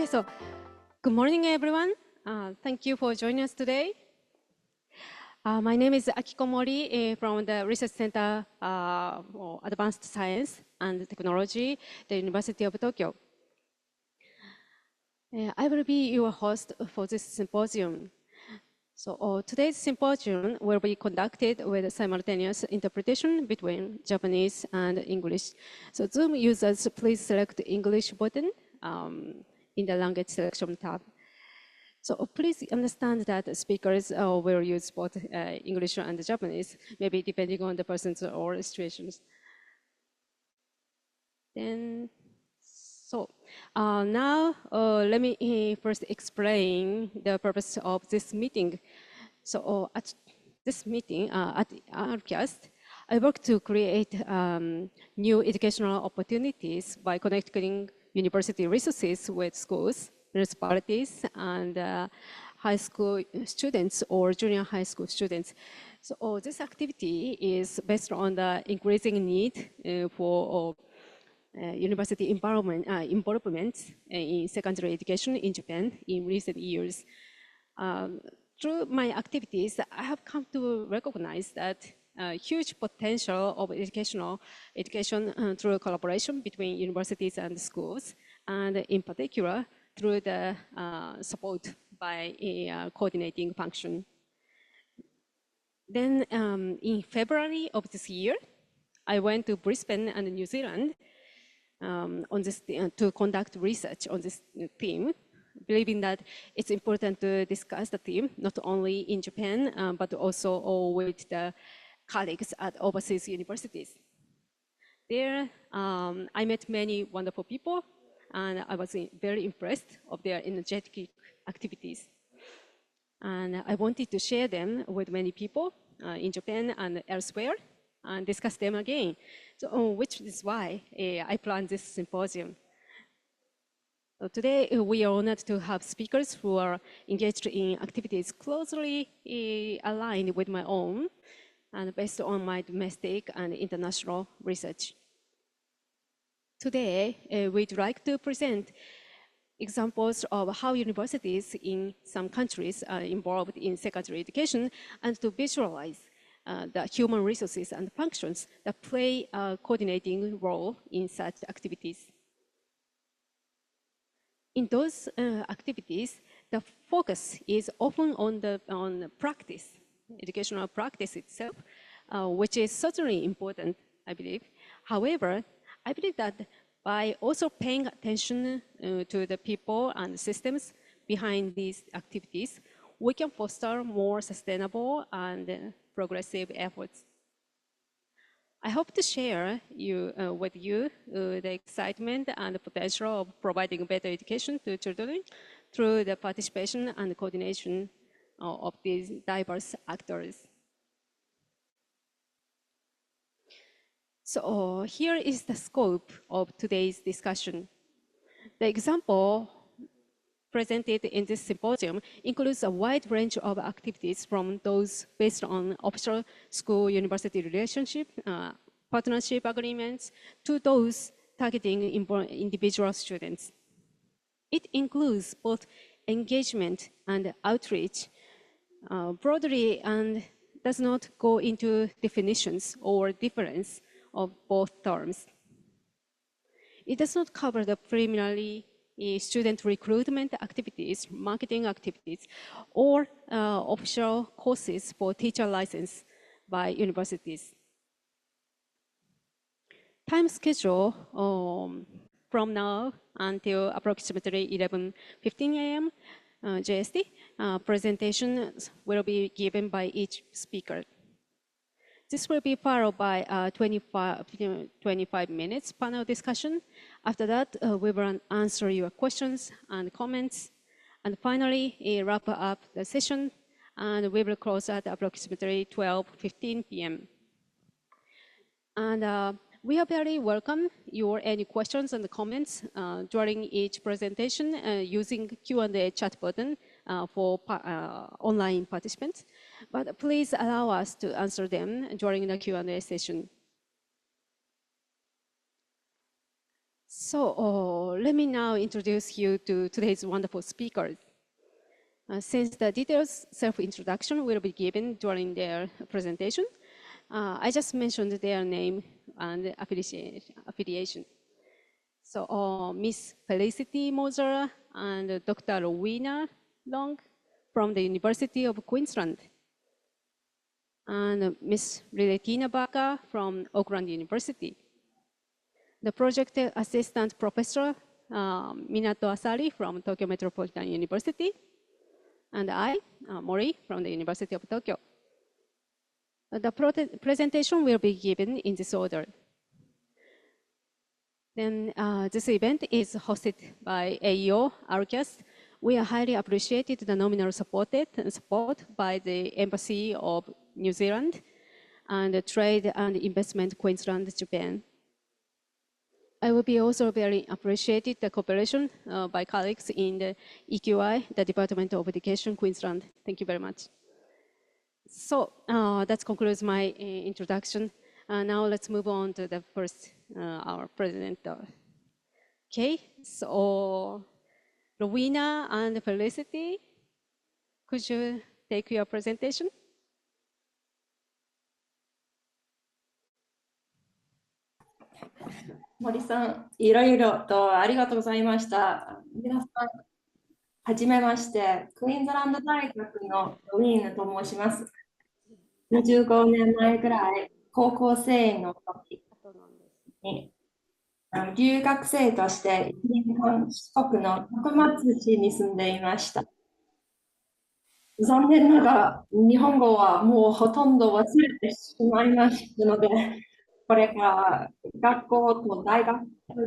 Okay, so good morning, everyone. Thank you for joining us today. My name is Akiko Mori from the Research Center for Advanced Science and Technology, the University of Tokyo. I will be your host for this symposium. So today's symposium will be conducted with simultaneous interpretation between Japanese and English. So Zoom users, please select the English button in the language selection tab. So please understand that speakers will use both English and Japanese, maybe depending on the person's or situations. Then, now let me first explain the purpose of this meeting. So at this meeting, at ARCAST, I work to create new educational opportunities by connecting university resources with schools, municipalities, and high school students or junior high school students. So this activity is based on the increasing need for university involvement in secondary education in Japan in recent years. Through my activities, I have come to recognize that huge potential of education through collaboration between universities and schools, and in particular through the support by a coordinating function. Then in February of this year, I went to Brisbane and New Zealand on this to conduct research on this theme, believing that it's important to discuss the theme not only in Japan but also with the colleagues at overseas universities. There, I met many wonderful people, and I was very impressed of their energetic activities. And I wanted to share them with many people in Japan and elsewhere, and discuss them again. So, which is why I planned this symposium. So today, we are honored to have speakers who are engaged in activities closely aligned with my own, and based on my domestic and international research. Today, we'd like to present examples of how universities in some countries are involved in secondary education, and to visualize the human resources and functions that play a coordinating role in such activities. In those activities, the focus is often on practice, educational practice itself, which is certainly important, I believe. However, I believe that by also paying attention to the people and systems behind these activities, we can foster more sustainable and progressive efforts. I hope to share with you the excitement and the potential of providing better education to children through the participation and coordination of these diverse actors. So here is the scope of today's discussion. The example presented in this symposium includes a wide range of activities, from those based on official school-university relationship, partnership agreements, to those targeting individual students. It includes both engagement and outreach broadly, and does not go into definitions or difference of both terms. It does not cover the preliminary student recruitment activities, marketing activities, or official courses for teacher license by universities. Time schedule from now until approximately 11:15 a.m. JST, presentations will be given by each speaker. This will be followed by a 25 minutes panel discussion. After that, we will answer your questions and comments. And finally, wrap up the session, and we will close at approximately 12:15 p.m. And we are very welcome any questions and comments during each presentation using Q&A chat button for online participants. But please allow us to answer them during the Q&A session. Let me now introduce you to today's wonderful speakers. Since the detailed self-introduction will be given during their presentation, I just mentioned their name and affiliation. Miss Felicity Moser and Dr. Rowena Long from the University of Queensland, and Miss Liletina Vaka from Auckland University. The project assistant professor, Minato Asari from Tokyo Metropolitan University, and I, Mori from the University of Tokyo. The presentation will be given in this order. Then this event is hosted by AEO, ARCAS. We are highly appreciated the nominal support by the Embassy of New Zealand and the Trade and Investment Queensland, Japan. I will be also very appreciated the cooperation by colleagues in the EQI, the Department of Education, Queensland. Thank you very much. That concludes my introduction. Now let's move on to the first, our president. Okay, so Rowena and Felicity, could you take your presentation? Mori さん、いろいろとありがとうございました。皆さん、はじめまして、クイーンズランド大学のロウィーヌと申します。25年前くらい、高校生の時に留学生として1年間四国の高松市に住んでいました。残念ながら日本語はもうほとんど忘れてしまいましたので、これから学校と大学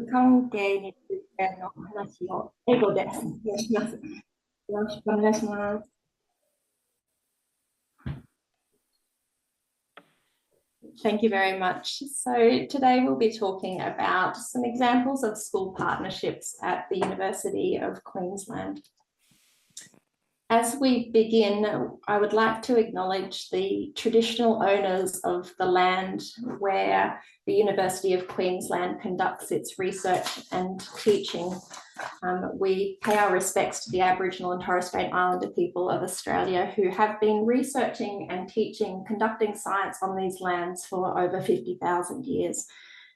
関係についての話を英語で説明します。よろしくお願いします。Thank you very much. So today we'll be talking about some examples of school partnerships at the University of Queensland. As we begin, I would like to acknowledge the traditional owners of the land where the University of Queensland conducts its research and teaching. We pay our respects to the Aboriginal and Torres Strait Islander people of Australia who have been researching and teaching, conducting science on these lands for over 50,000 years.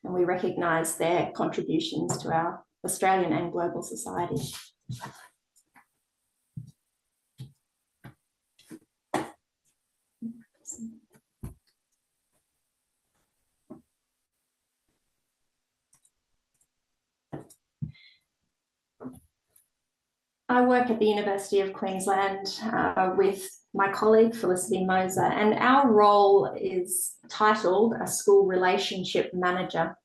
And we recognise their contributions to our Australian and global society. I work at the University of Queensland with my colleague Felicity Moser, and our role is titled a School Relationship Manager.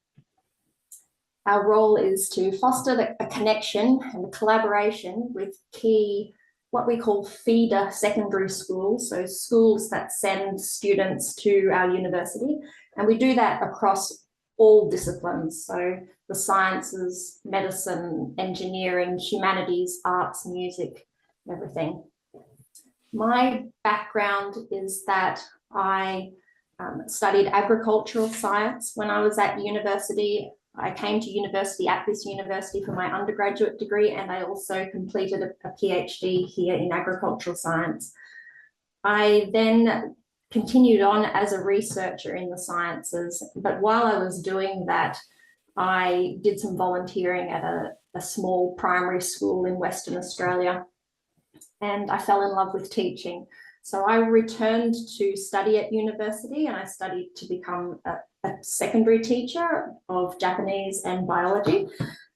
Our role is to foster a connection and a collaboration with key, what we call feeder secondary schools, so schools that send students to our university, and we do that across all disciplines, so the sciences, medicine, engineering, humanities, arts, music, everything. My background is that I studied agricultural science when I was at university. I came to university at this university for my undergraduate degree, and I also completed a PhD here in agricultural science. I then continued on as a researcher in the sciences, but while I was doing that, I did some volunteering at a small primary school in Western Australia, and I fell in love with teaching. So I returned to study at university, and I studied to become a secondary teacher of Japanese and biology.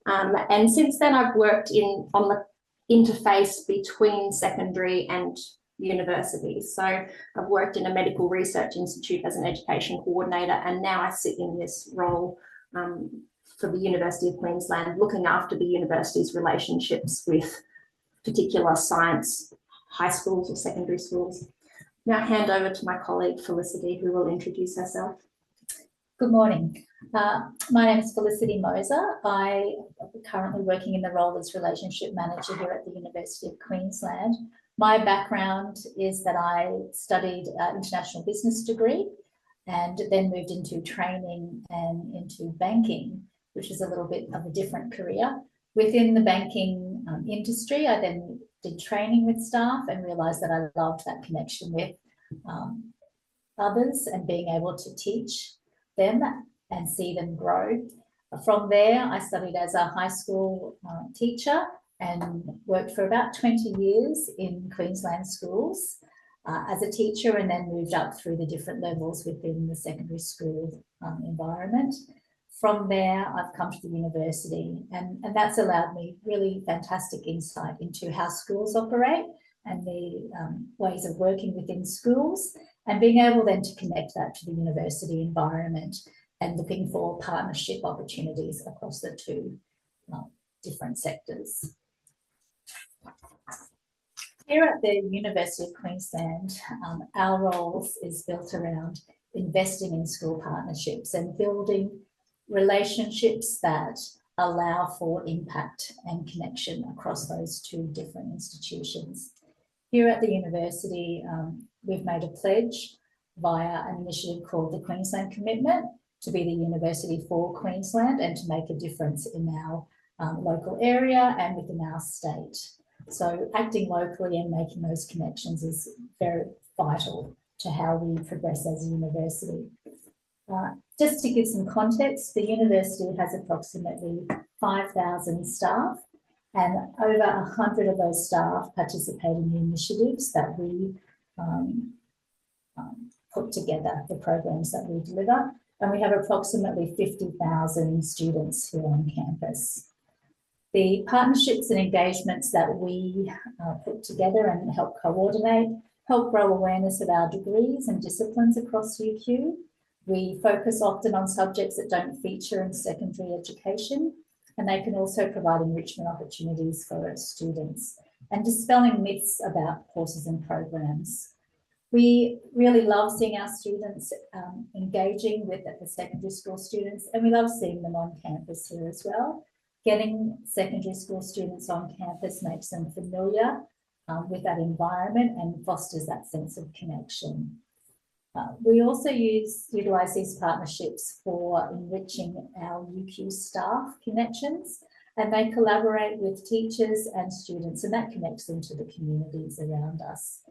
And since then, I've worked on the interface between secondary and university. So I've worked in a medical research institute as an education coordinator, and now I sit in this role for the University of Queensland, looking after the university's relationships with particular science high schools or secondary schools. Now I hand over to my colleague Felicity, who will introduce herself. Good morning. My name is Felicity Moser. I am currently working in the role as relationship manager here at the University of Queensland. My background is that I studied an international business degree and then moved into training and into banking. which was a little bit of a different career. Within the banking industry, I then did training with staff and realised that I loved that connection with others and being able to teach them and see them grow. From there, I studied as a high school teacher and worked for about 20 years in Queensland schools as a teacher, and then moved up through the different levels within the secondary school environment. From there, I've come to the university, and that's allowed me really fantastic insight into how schools operate and the ways of working within schools, and being able then to connect that to the university environment and looking for partnership opportunities across the two different sectors. Here at the University of Queensland, our roles is built around investing in school partnerships and building relationships that allow for impact and connection across those two different institutions. Here at the university, we've made a pledge via an initiative called the Queensland Commitment to be the university for Queensland and to make a difference in our local area and within our state. So acting locally and making those connections is very vital to how we progress as a university. Just to give some context, the university has approximately 5,000 staff, and over 100 of those staff participate in the initiatives that we put together, the programs that we deliver, and we have approximately 50,000 students here on campus. The partnerships and engagements that we put together and help coordinate help grow awareness of our degrees and disciplines across UQ. We focus often on subjects that don't feature in secondary education, and they can also provide enrichment opportunities for students and dispelling myths about courses and programs. We really love seeing our students engaging with the secondary school students, and we love seeing them on campus here as well. Getting secondary school students on campus makes them familiar with that environment and fosters that sense of connection. We also utilise these partnerships for enriching our UQ staff connections, and they collaborate with teachers and students, and that connects them to the communities around us.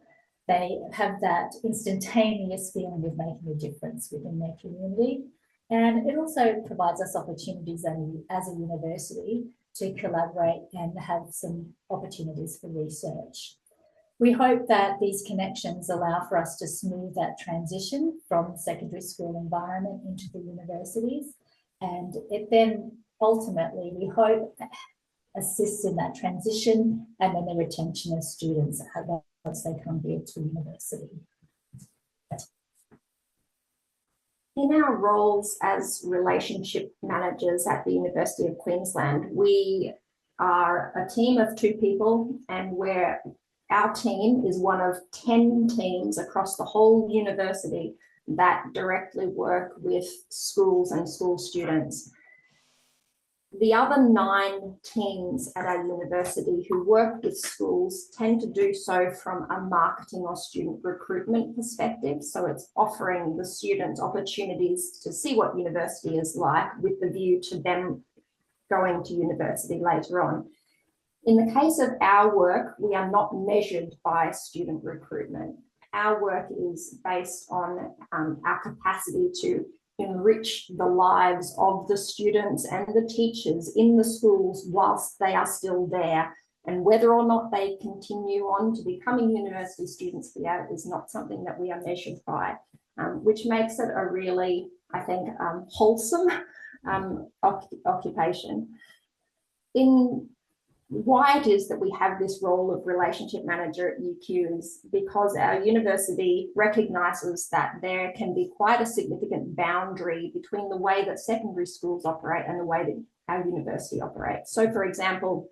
They have that instantaneous feeling of making a difference within their community, and it also provides us opportunities as a university to collaborate and have some opportunities for research. We hope that these connections allow for us to smooth that transition from the secondary school environment into the universities, and it then ultimately, we hope, assists in that transition and then the retention of students once they come here to university. In our roles as relationship managers at the University of Queensland, we are a team of 2 people, and our team is one of 10 teams across the whole university that directly work with schools and school students. The other 9 teams at our university who work with schools tend to do so from a marketing or student recruitment perspective. So it's offering the students opportunities to see what university is like with the view to them going to university later on. In the case of our work, we are not measured by student recruitment. Our work is based on our capacity to enrich the lives of the students and the teachers in the schools whilst they are still there. And whether or not they continue on to becoming university students here is not something that we are measured by, which makes it a really, I think, wholesome occupation. Why it is that we have this role of relationship manager at UQ is because our university recognises that there can be quite a significant boundary between the way that secondary schools operate and the way that our university operates. So, for example,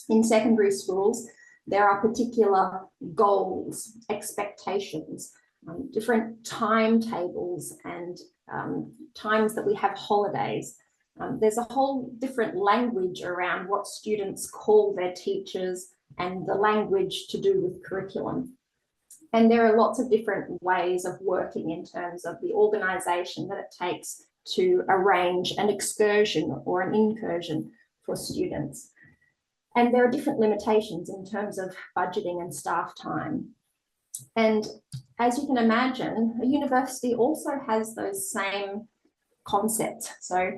in secondary schools, there are particular goals, expectations, different timetables and times that we have holidays. There's a whole different language around what students call their teachers and the language to do with curriculum. And there are lots of different ways of working in terms of the organisation that it takes to arrange an excursion or an incursion for students. And there are different limitations in terms of budgeting and staff time. And as you can imagine, a university also has those same concepts. So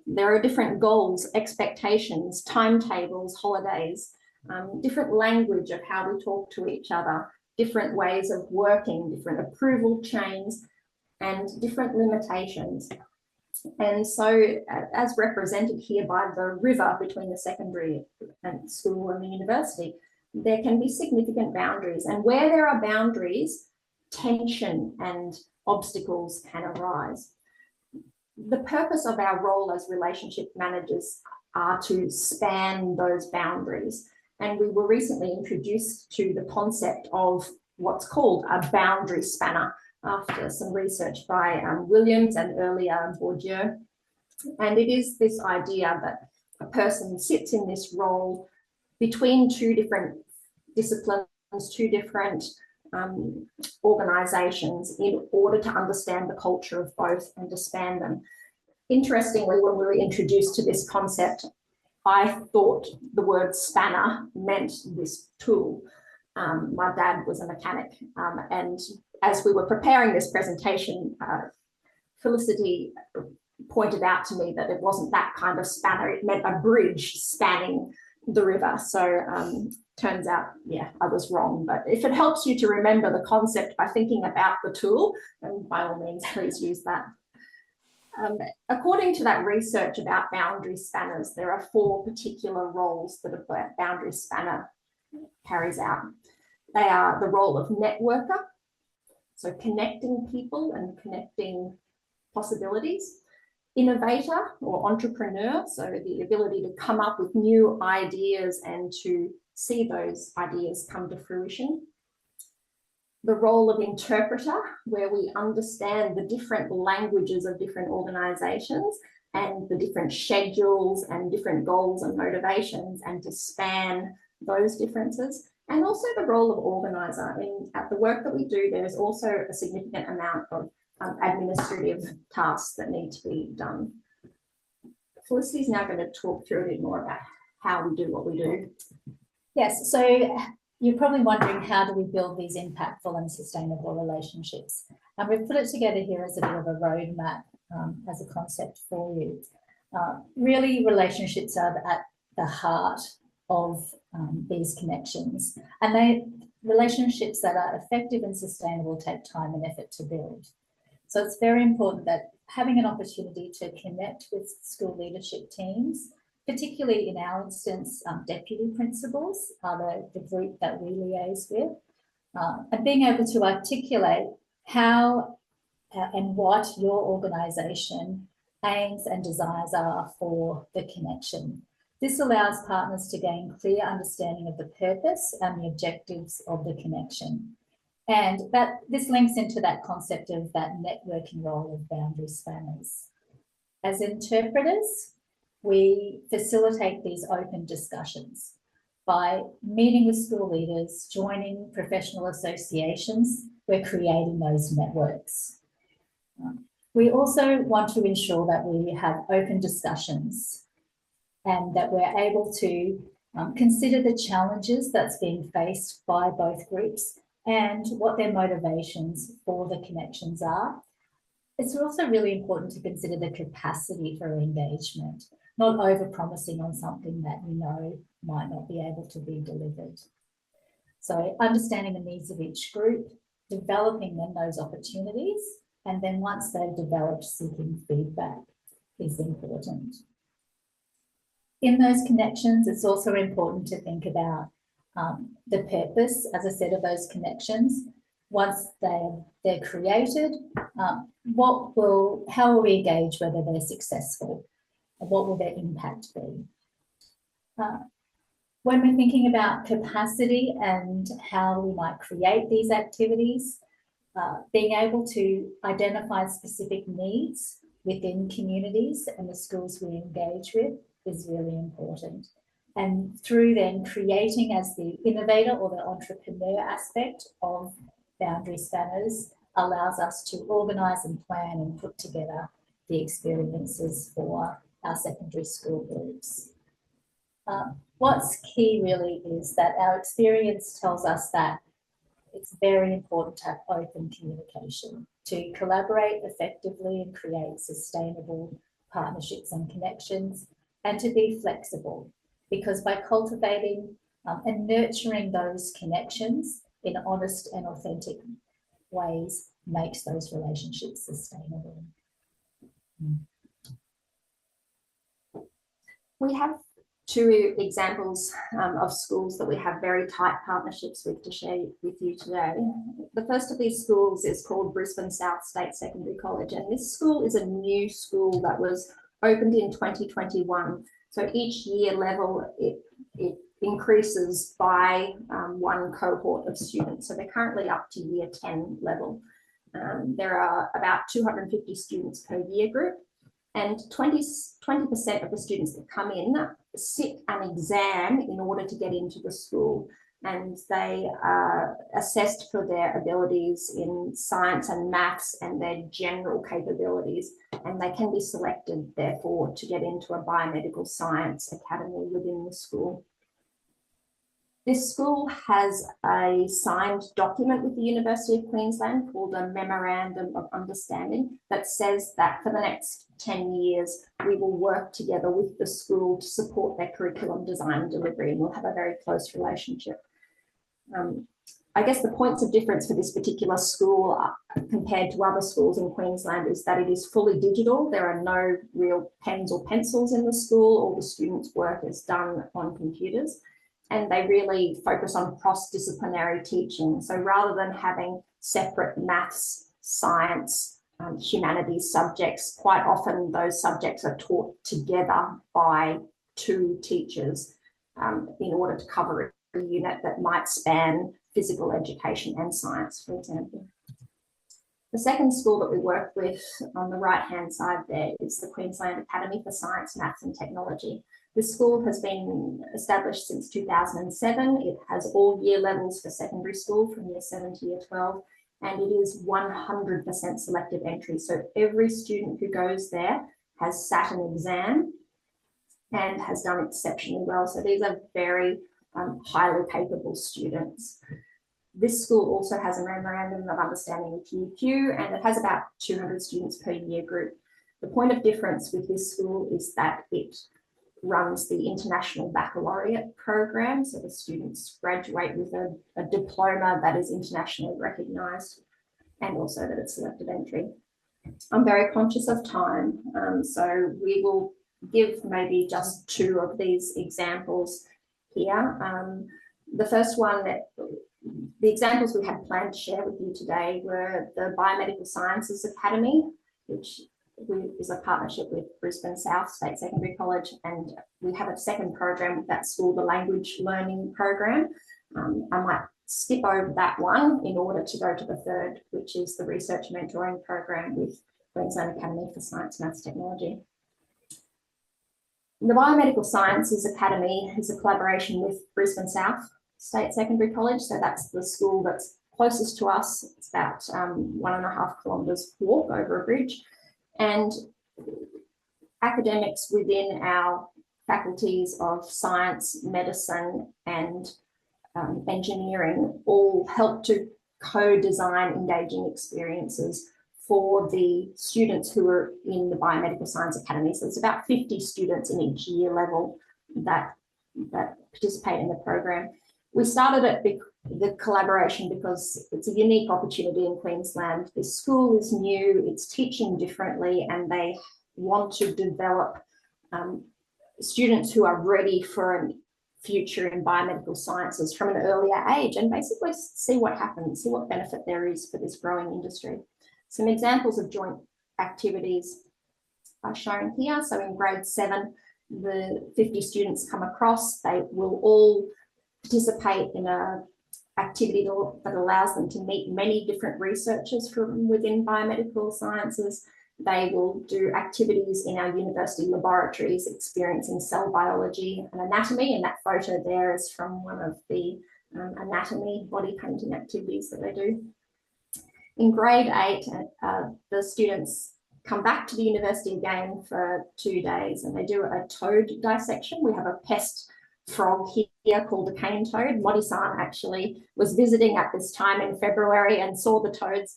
there are different goals, expectations, timetables, holidays, different language of how we talk to each other, different ways of working, different approval chains, and different limitations. And so, as represented here by the river between the secondary and school and the university, there can be significant boundaries. And where there are boundaries, tension and obstacles can arise. The purpose of our role as relationship managers are to span those boundaries. And we were recently introduced to the concept of what's called a boundary spanner after some research by Williams and earlier Bourdieu. And it is this idea that a person sits in this role between two different disciplines, two different organizations in order to understand the culture of both and to span them. Interestingly, when we were introduced to this concept, I thought the word spanner meant this tool. My dad was a mechanic, and as we were preparing this presentation, Felicity pointed out to me that it wasn't that kind of spanner, it meant a bridge spanning the river. So turns out, yeah, I was wrong. But if it helps you to remember the concept by thinking about the tool, then by all means, please use that. According to that research about boundary spanners, there are 4 particular roles that a boundary spanner carries out. They are the role of networker, so connecting people and connecting possibilities, innovator or entrepreneur, so the ability to come up with new ideas and to see those ideas come to fruition. The role of interpreter, where we understand the different languages of different organizations and the different schedules and different goals and motivations, and to span those differences. And also the role of organizer. At the work that we do, there's also a significant amount of administrative tasks that need to be done. Felicity is now going to talk through a bit more about how we do what we do. Yes, so you're probably wondering, how do we build these impactful and sustainable relationships? And we've put it together here as a bit of a roadmap as a concept for you. Really, relationships are at the heart of these connections, and relationships that are effective and sustainable take time and effort to build. So it's very important that having an opportunity to connect with school leadership teams, particularly in our instance, deputy principals are the group that we liaise with, and being able to articulate how and what your organisation aims and desires are for the connection. This allows partners to gain clear understanding of the purpose and the objectives of the connection. And this links into that concept of that networking role of boundary spanners. As interpreters, we facilitate these open discussions by meeting with school leaders, joining professional associations. We're creating those networks. We also want to ensure that we have open discussions and that we're able to consider the challenges that's being faced by both groups and what their motivations for the connections are. It's also really important to consider the capacity for engagement, not over-promising on something that you know might not be able to be delivered. So understanding the needs of each group, developing then those opportunities, and then once they've developed, seeking feedback is important. In those connections, it's also important to think about the purpose, as I said, of those connections. Once they're created, how will we engage whether they're successful? And what will their impact be? When we're thinking about capacity and how we might create these activities, being able to identify specific needs within communities and the schools we engage with is really important. And through then creating as the innovator or the entrepreneur aspect of boundary spanners allows us to organise and plan and put together the experiences for our secondary school groups. What's key really is that our experience tells us that it's very important to have open communication, to collaborate effectively and create sustainable partnerships and connections, and to be flexible, because by cultivating and nurturing those connections in honest and authentic ways makes those relationships sustainable. We have two examples of schools that we have very tight partnerships with to share with you today. The first of these schools is called Brisbane South State Secondary College, and this school is a new school that was opened in 2021. So each year level, it increases by one cohort of students. So they're currently up to year 10 level. There are about 250 students per year group, and 20% of the students that come in sit an exam in order to get into the school, and they are assessed for their abilities in science and maths and their general capabilities, and they can be selected therefore to get into a biomedical science academy within the school. This school has a signed document with the University of Queensland called a Memorandum of Understanding that says that for the next 10 years, we will work together with the school to support their curriculum design and delivery, and we'll have a very close relationship. I guess the points of difference for this particular school compared to other schools in Queensland is that it is fully digital. There are no real pens or pencils in the school. All the students' work is done on computers. And they really focus on cross-disciplinary teaching. So rather than having separate maths, science, humanities subjects, quite often those subjects are taught together by two teachers in order to cover a unit that might span physical education and science, for example. The second school that we work with on the right-hand side there is the Queensland Academy for Science, Maths and Technology. This school has been established since 2007. It has all year levels for secondary school from year 7 to year 12, and it is 100% selective entry. So every student who goes there has sat an exam and has done exceptionally well. So these are very highly capable students. This school also has a memorandum of understanding with UQ, and it has about 200 students per year group. The point of difference with this school is that it runs the International Baccalaureate program. So the students graduate with a diploma that is internationally recognised, and also that it's selective entry. I'm very conscious of time, so we will give maybe just two of these examples here. The first one, the examples we had planned to share with you today were the Biomedical Sciences Academy, which is a partnership with Brisbane South State Secondary College, and we have a second program with that school, the Language Learning Program. I might skip over that one in order to go to the third, which is the Research Mentoring Program with Queensland Academy for Science, Maths, Technology. The Biomedical Sciences Academy is a collaboration with Brisbane South State Secondary College, so that's the school that's closest to us. It's about 1.5 kilometres walk over a bridge. And academics within our faculties of science, medicine, and engineering all help to co-design engaging experiences for the students who are in the Biomedical Science Academy. So it's about 50 students in each year level that participate in the program. We started the collaboration because it's a unique opportunity in Queensland. The school is new, it's teaching differently, and they want to develop students who are ready for a future in biomedical sciences from an earlier age, and basically see what happens, see what benefit there is for this growing industry. Some examples of joint activities are shown here. So in grade 7, the 50 students come across. They will all participate in an activity that allows them to meet many different researchers from within biomedical sciences. They will do activities in our university laboratories, experiencing cell biology and anatomy, and that photo there is from one of the anatomy body painting activities that they do. In grade 8, the students come back to the university again for 2 days, and they do a toad dissection. We have a pest frog here called a cane toad. Mori-san actually was visiting at this time in February and saw the toads.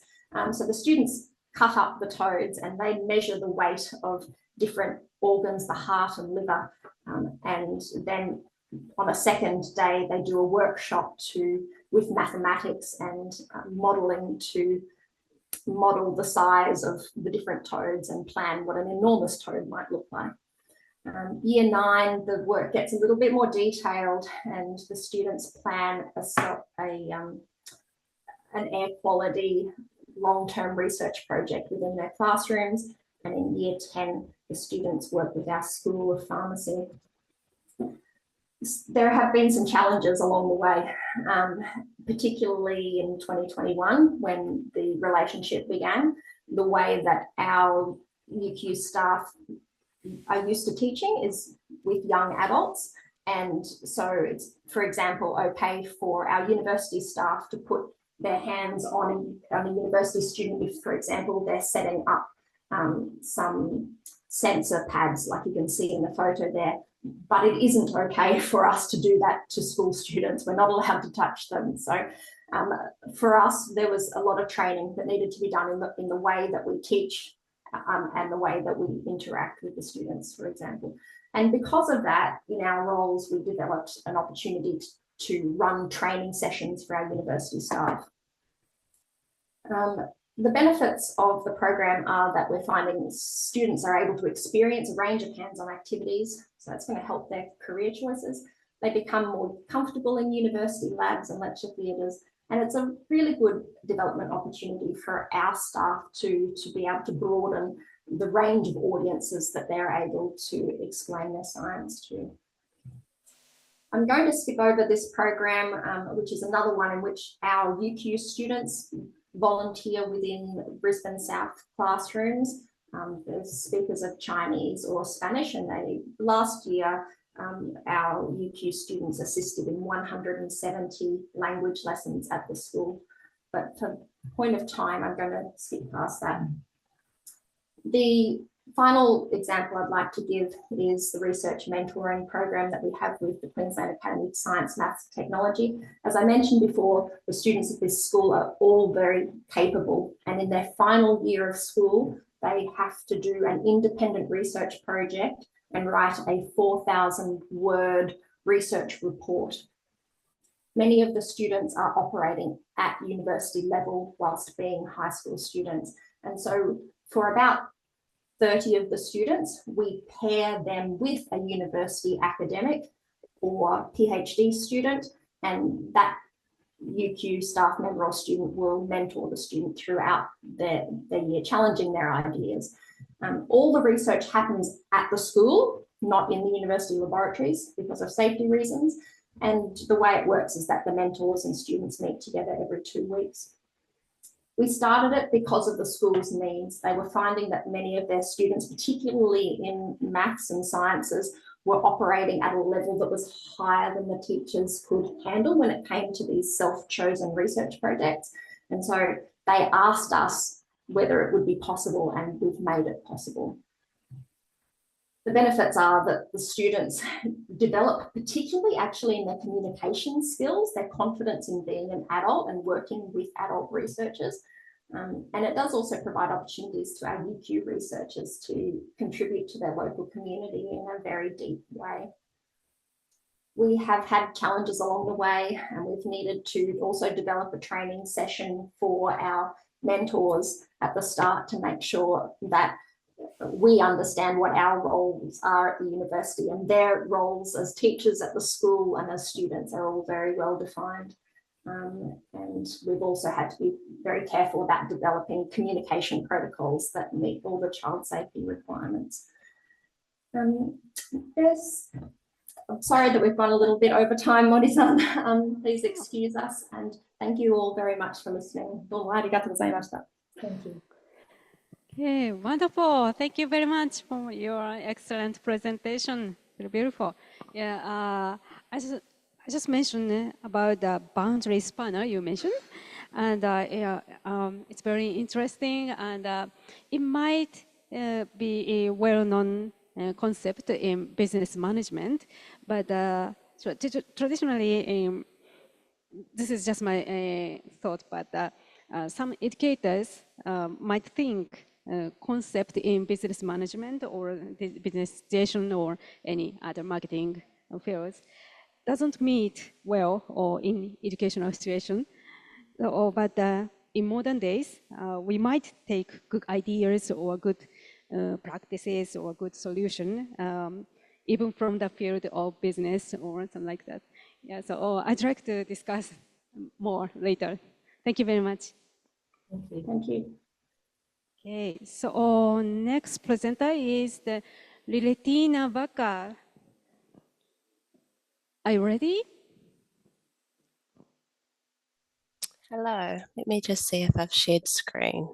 So the students cut up the toads and they measure the weight of different organs, the heart and liver. And then on a second day, they do a workshop with mathematics and modelling to model the size of the different toads and plan what an enormous toad might look like. Year 9, the work gets a little bit more detailed, and the students plan an air quality long-term research project within their classrooms. And in year 10, the students work with our School of Pharmacy. There have been some challenges along the way, particularly in 2021 when the relationship began. The way that our UQ staff are used to teaching is with young adults. And so it's, for example, okay for our university staff to put their hands on a university student if, for example, they're setting up some sensor pads like you can see in the photo there. But it isn't okay for us to do that to school students. We're not allowed to touch them. So for us, there was a lot of training that needed to be done in the way that we teach and the way that we interact with the students, for example. And because of that, in our roles, we developed an opportunity to run training sessions for our university staff. The benefits of the program are that we're finding students are able to experience a range of hands-on activities. So that's going to help their career choices. They become more comfortable in university labs and lecture theatres. And it's a really good development opportunity for our staff to be able to broaden the range of audiences that they're able to explain their science to. I'm going to skip over this program, which is another one in which our UQ students volunteer within Brisbane South classrooms. There's speakers of Chinese or Spanish, and last year our UQ students assisted in 170 language lessons at the school. But for point of time, I'm going to skip past that. The final example I'd like to give is the research mentoring program that we have with the Queensland Academy of Science, Maths, Technology. As I mentioned before, the students at this school are all very capable, and in their final year of school, they have to do an independent research project and write a 4,000-word research report. Many of the students are operating at university level whilst being high school students. And so for about 30 of the students, we pair them with a university academic or PhD student, and that UQ staff member or student will mentor the student throughout their year, challenging their ideas. All the research happens at the school, not in the university laboratories because of safety reasons. And the way it works is that the mentors and students meet together every 2 weeks. We started it because of the school's needs. They were finding that many of their students, particularly in maths and sciences, were operating at a level that was higher than the teachers could handle when it came to these self-chosen research projects. And so they asked us whether it would be possible, and we've made it possible. The benefits are that the students develop, particularly actually in their communication skills, their confidence in being an adult and working with adult researchers. And it does also provide opportunities to our UQ researchers to contribute to their local community in a very deep way. We have had challenges along the way, and we've needed to also develop a training session for our mentors at the start to make sure that we understand what our roles are at the university, and their roles as teachers at the school and as students are all very well defined. And we've also had to be very careful about developing communication protocols that meet all the child safety requirements. I'm sorry that we've gone a little bit over time, Mori-san. Please excuse us, and thank you all very much for listening. Thank you. Okay, wonderful. Thank you very much for your excellent presentation. Very beautiful. Yeah, I just mentioned about the boundary spanner you mentioned, and it's very interesting, and it might be a well-known concept in business management, but traditionally, this is just my thought, but some educators might think concept in business management or business situation or any other marketing fields doesn't meet well or in educational situation. But in modern days, we might take good ideas or good practices or good solution, even from the field of business or something like that. Yeah, so I'd like to discuss more later. Thank you very much. Thank you. Thank you. Okay, so next presenter is the Liletina Vaka. Are you ready? Hello, let me just see if I've shared screen.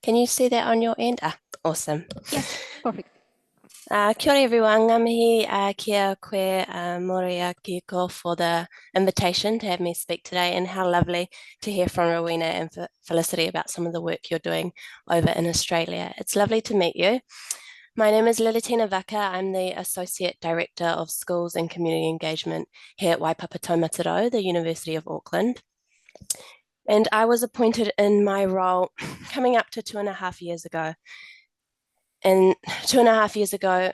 Can you see that on your end? Ah, awesome. Yes, perfect. Kia ora everyone, ngamihi kia koe Mori Akiko for the invitation to have me speak today, and how lovely to hear from Rowena and Felicity about some of the work you're doing over in Australia. It's lovely to meet you. My name is Liletina Vaka. I'm the Associate Director of Schools and Community Engagement here at Waipapa Taumaterau, the University of Auckland. And I was appointed in my role coming up to 2.5 years ago. And 2.5 years ago,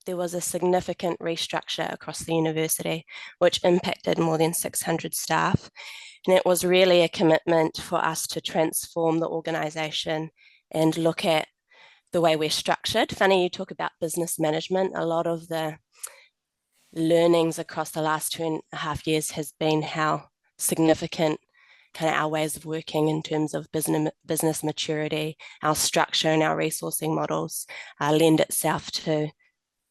there was a significant restructure across the university, which impacted more than 600 staff. And it was really a commitment for us to transform the organisation and look at the way we're structured. Funny you talk about business management. A lot of the learnings across the last 2.5 years has been how significant kind of our ways of working in terms of business maturity, our structure and our resourcing models lend itself to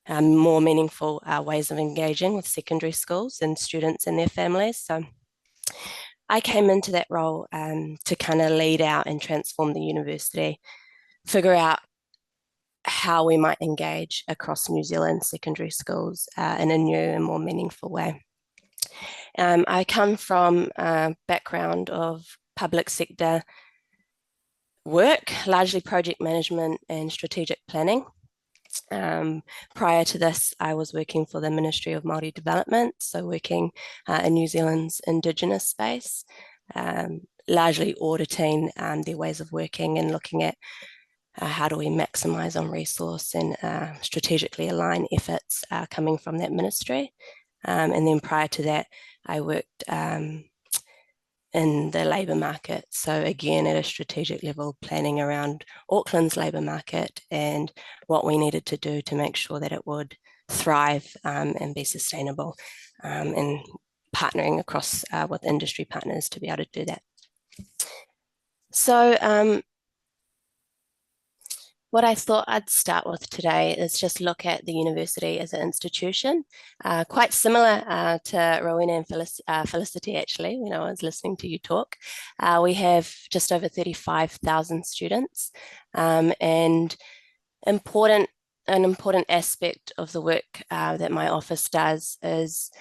more meaningful ways of engaging with secondary schools and students and their families. So I came into that role to kind of lead out and transform the university, figure out how we might engage across New Zealand secondary schools in a new and more meaningful way. I come from a background of public sector work, largely project management and strategic planning. Prior to this, I was working for the Ministry of Māori Development, so working in New Zealand's Indigenous space, largely auditing their ways of working and looking at how do we maximise on resource and strategically align efforts coming from that ministry. And then prior to that, I worked in the labour market. So again, at a strategic level, planning around Auckland's labour market and what we needed to do to make sure that it would thrive and be sustainable, and partnering across with industry partners to be able to do that. So what I thought I'd start with today is just look at the university as an institution, quite similar to Rowena and Felicity, actually, when I was listening to you talk. We have just over 35,000 students, and an important aspect of the work that my office does is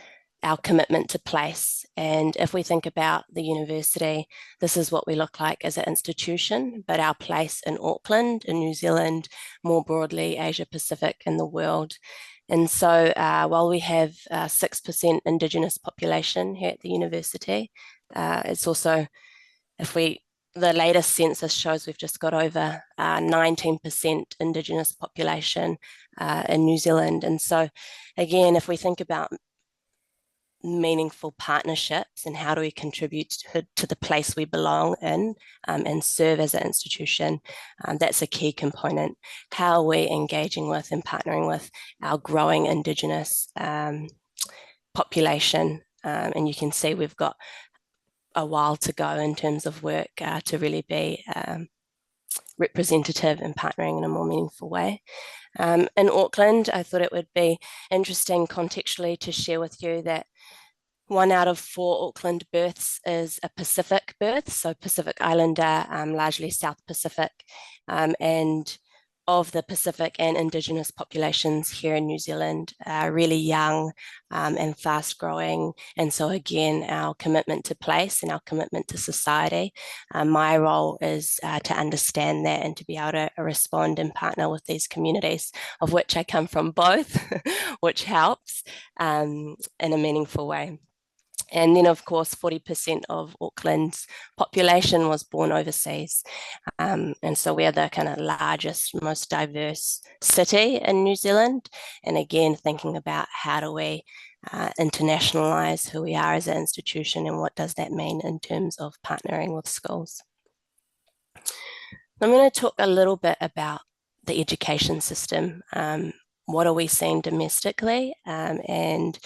our commitment to place. And if we think about the university, this is what we look like as an institution, but our place in Auckland, in New Zealand, more broadly, Asia Pacific and the world. And so while we have 6% Indigenous population here at the university, it's also, the latest census shows we've just got over 19% Indigenous population in New Zealand. And so again, if we think about meaningful partnerships and how do we contribute to the place we belong in and serve as an institution, that's a key component. How are we engaging with and partnering with our growing Indigenous population? And you can see we've got a while to go in terms of work to really be representative and partnering in a more meaningful way. In Auckland, I thought it would be interesting contextually to share with you that 1 out of 4 Auckland births is a Pacific birth, so Pacific Islander, largely South Pacific. And of the Pacific and Indigenous populations here in New Zealand are really young and fast growing. And so again, our commitment to place and our commitment to society, my role is to understand that and to be able to respond and partner with these communities, of which I come from both, which helps in a meaningful way. And then, of course, 40% of Auckland's population was born overseas. And so we're the kind of largest, most diverse city in New Zealand. And again, thinking about how do we internationalize who we are as an institution and what does that mean in terms of partnering with schools. I'm going to talk a little bit about the education system. What are we seeing domestically, and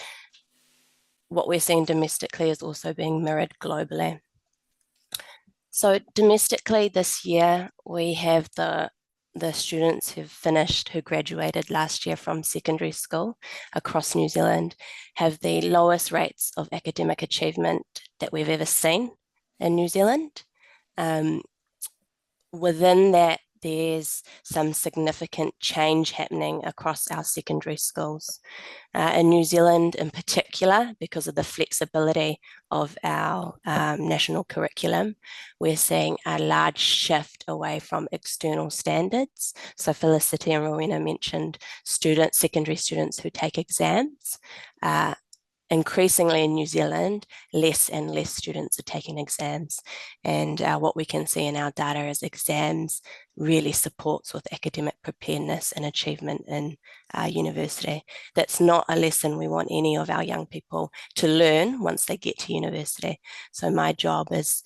what we're seeing domestically is also being mirrored globally. So domestically this year, we have the students who graduated last year from secondary school across New Zealand have the lowest rates of academic achievement that we've ever seen in New Zealand. Within that, there's some significant change happening across our secondary schools. In New Zealand in particular, because of the flexibility of our national curriculum, we're seeing a large shift away from external standards. So Felicity and Rowena mentioned secondary students who take exams. Increasingly in New Zealand, less and less students are taking exams. And what we can see in our data is exams really supports with academic preparedness and achievement in university. That's not a lesson we want any of our young people to learn once they get to university. So my job is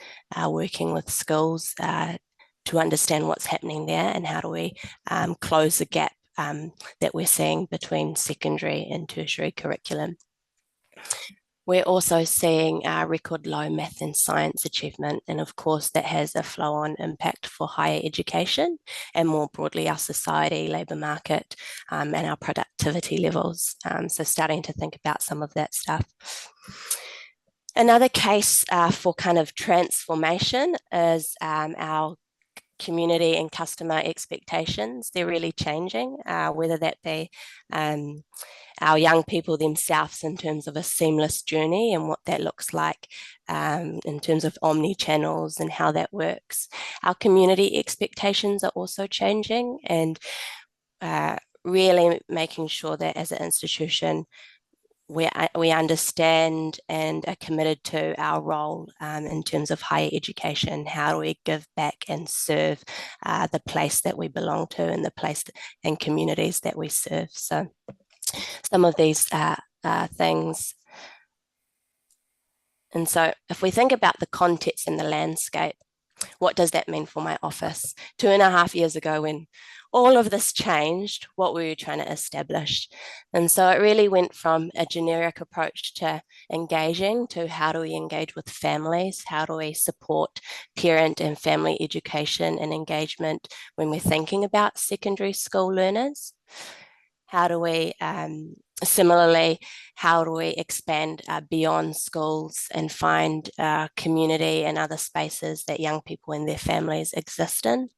working with schools to understand what's happening there and how do we close the gap that we're seeing between secondary and tertiary curriculum. We're also seeing record low math and science achievement, and of course that has a flow-on impact for higher education and more broadly our society, labour market, and our productivity levels. So starting to think about some of that stuff. Another case for kind of transformation is our community and customer expectations. They're really changing, whether that be our young people themselves in terms of a seamless journey and what that looks like in terms of omni-channels and how that works. Our community expectations are also changing, and really making sure that as an institution we understand and are committed to our role in terms of higher education. How do we give back and serve the place that we belong to and the place and communities that we serve? So some of these things. And so if we think about the context and the landscape, what does that mean for my office? 2.5 years ago, when all of this changed, what were you trying to establish? And so it really went from a generic approach to engaging to how do we engage with families? How do we support parent and family education and engagement when we're thinking about secondary school learners? How do we, similarly, how do we expand beyond schools and find community and other spaces that young people and their families exist in?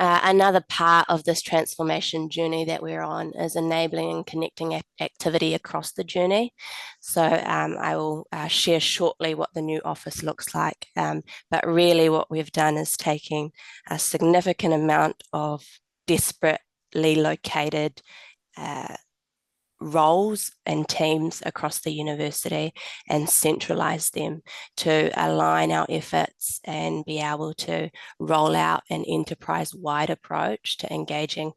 Another part of this transformation journey that we're on is enabling and connecting activity across the journey. So I will share shortly what the new office looks like, but really what we've done is taking a significant amount of desperately located roles and teams across the university and centralize them to align our efforts and be able to roll out an enterprise-wide approach to engaging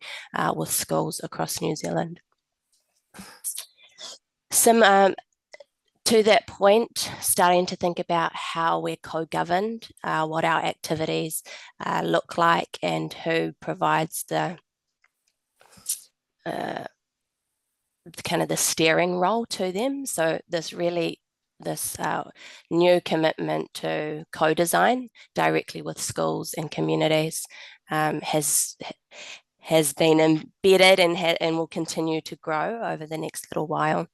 with schools across New Zealand. To that point, starting to think about how we're co-governed, what our activities look like, and who provides the kind of the steering role to them. So this new commitment to co-design directly with schools and communities has been embedded and will continue to grow over the next little while.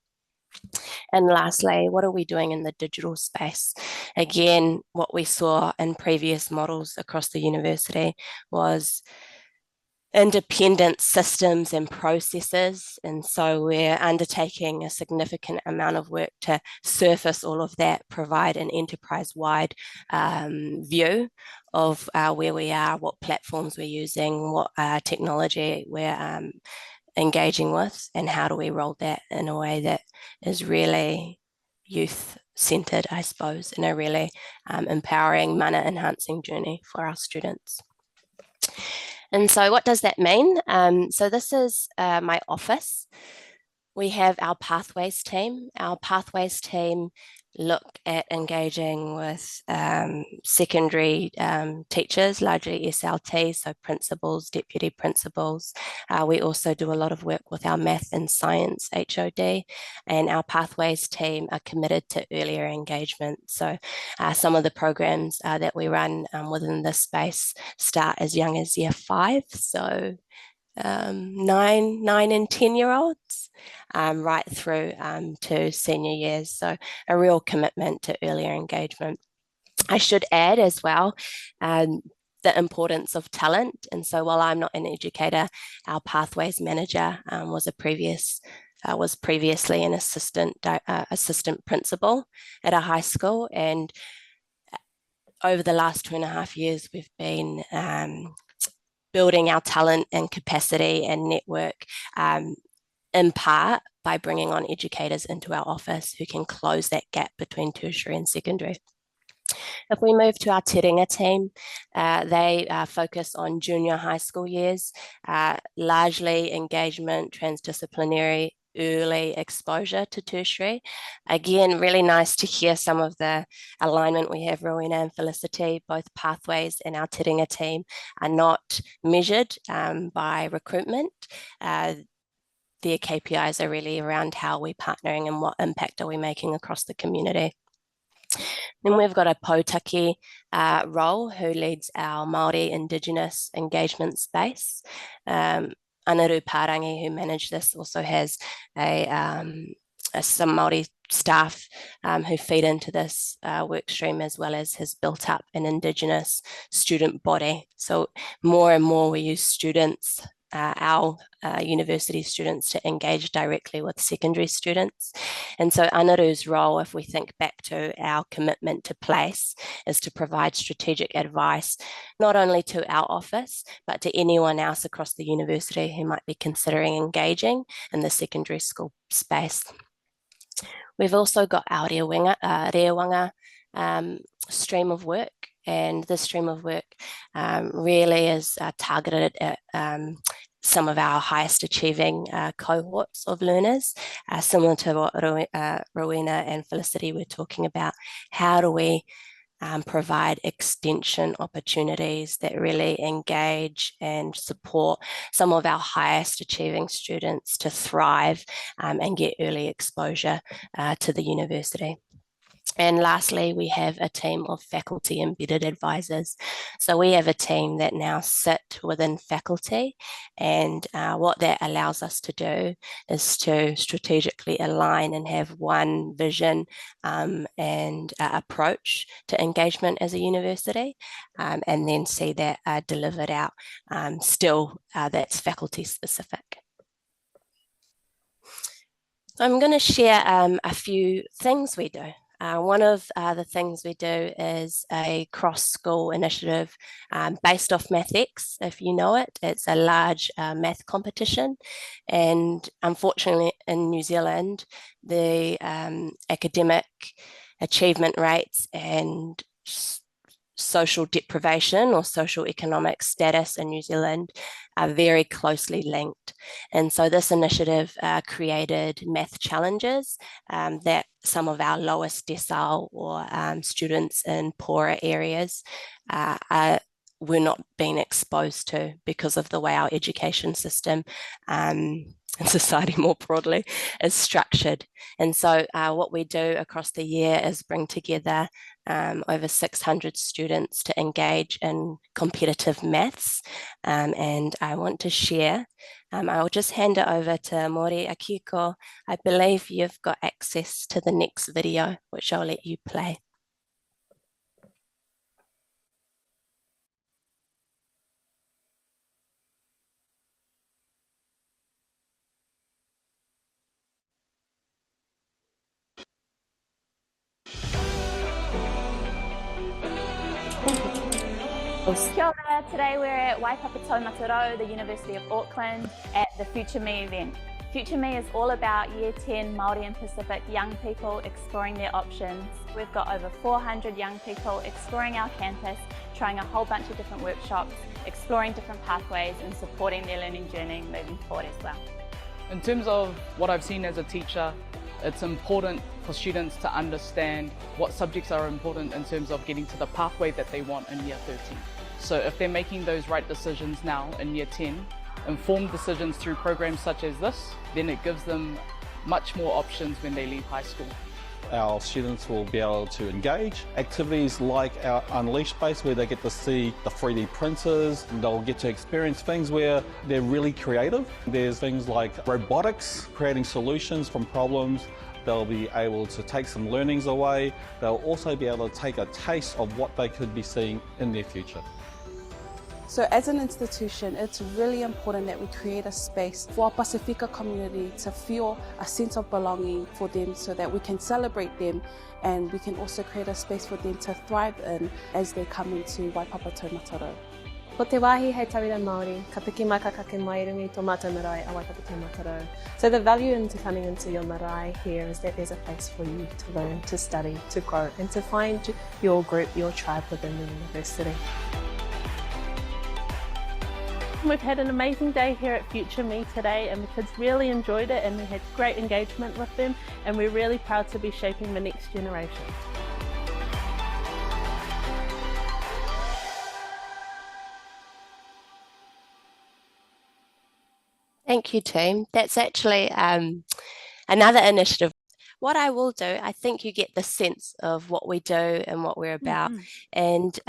And lastly, what are we doing in the digital space? Again, what we saw in previous models across the university was independent systems and processes. And so we're undertaking a significant amount of work to surface all of that, provide an enterprise-wide view of where we are, what platforms we're using, what technology we're engaging with, and how do we roll that in a way that is really youth-centered, I suppose, in a really empowering, mana-enhancing journey for our students. And so what does that mean? So this is my office. We have our Pathways team. Our Pathways team look at engaging with secondary teachers, largely SLT, so principals, deputy principals. We also do a lot of work with our math and science HOD, and our Pathways team are committed to earlier engagement. So some of the programs that we run within this space start as young as year 5, so 9 and 10-year-olds, right through to senior years. So a real commitment to earlier engagement. I should add as well the importance of talent. And so while I'm not an educator, our Pathways manager was previously an assistant principal at a high school. And over the last 2.5 years, we've been building our talent and capacity and network in part by bringing on educators into our office who can close that gap between tertiary and secondary. If we move to our Tiringa team, they focus on junior high school years, largely engagement, transdisciplinary, early exposure to tertiary. Again, really nice to hear some of the alignment we have. Rowena and Felicity, both Pathways and our Tiringa team are not measured by recruitment. Their KPIs are really around how we're partnering and what impact are we making across the community. Then we've got a Potaki role who leads our Māori Indigenous engagement space. Anaru Parangi, who manage this, also has some Māori staff who feed into this work stream, as well as has built up an Indigenous student body. So more and more we use students, our university students, to engage directly with secondary students. And so Anaru's role, if we think back to our commitment to place, is to provide strategic advice, not only to our office, but to anyone else across the university who might be considering engaging in the secondary school space. We've also got our Rewanga stream of work, and this stream of work really is targeted at some of our highest achieving cohorts of learners, similar to what Rowena and Felicity were talking about. How do we provide extension opportunities that really engage and support some of our highest achieving students to thrive and get early exposure to the university? And lastly, we have a team of faculty embedded advisors. So we have a team that now sit within faculty, and what that allows us to do is to strategically align and have one vision and approach to engagement as a university, and then see that delivered out. Still, that's faculty specific. So I'm going to share a few things we do. One of the things we do is a cross-school initiative based off MathX, if you know it. It's a large math competition, and unfortunately in New Zealand, the academic achievement rates and social deprivation or social economic status in New Zealand are very closely linked. And so this initiative created math challenges that some of our lowest decile or students in poorer areas were not being exposed to because of the way our education system and society more broadly is structured. And so what we do across the year is bring together over 600 students to engage in competitive maths. And I want to share, I'll just hand it over to Mori, Akiko. I believe you've got access to the next video, which I'll let you play. Kia ora. Today we're at Waipapa Taumataro, the University of Auckland, at the Future Me event. Future Me is all about Year 10 Māori and Pacific young people exploring their options. We've got over 400 young people exploring our campus, trying a whole bunch of different workshops, exploring different pathways and supporting their learning journey moving forward as well. In terms of what I've seen as a teacher, it's important for students to understand what subjects are important in terms of getting to the pathway that they want in Year 13. So if they're making those right decisions now in Year 10, informed decisions through programs such as this, then it gives them much more options when they leave high school. Our students will be able to engage. Activities like our Unleash space where they get to see the 3D printers, and they'll get to experience things where they're really creative. There's things like robotics, creating solutions from problems. They'll be able to take some learnings away. They'll also be able to take a taste of what they could be seeing in their future. So as an institution, it's really important that we create a space for our Pacifica community to feel a sense of belonging for them so that we can celebrate them, and we can also create a space for them to thrive in as they come into Waipapa Taumataro. Ko te wāhi hei tawira Māori, ka piki mai ka kake mai rungi tō mātou marae a Waipapa Taumataro. So the value into coming into your marae here is that there's a place for you to learn, to study, to grow, and to find your group, your tribe within the university. We've had an amazing day here at Future Me today, and the kids really enjoyed it, and we had great engagement with them, and we're really proud to be shaping the next generation. Thank you, team. That's actually another initiative. What I will do, I think you get the sense of what we do and what we're about. And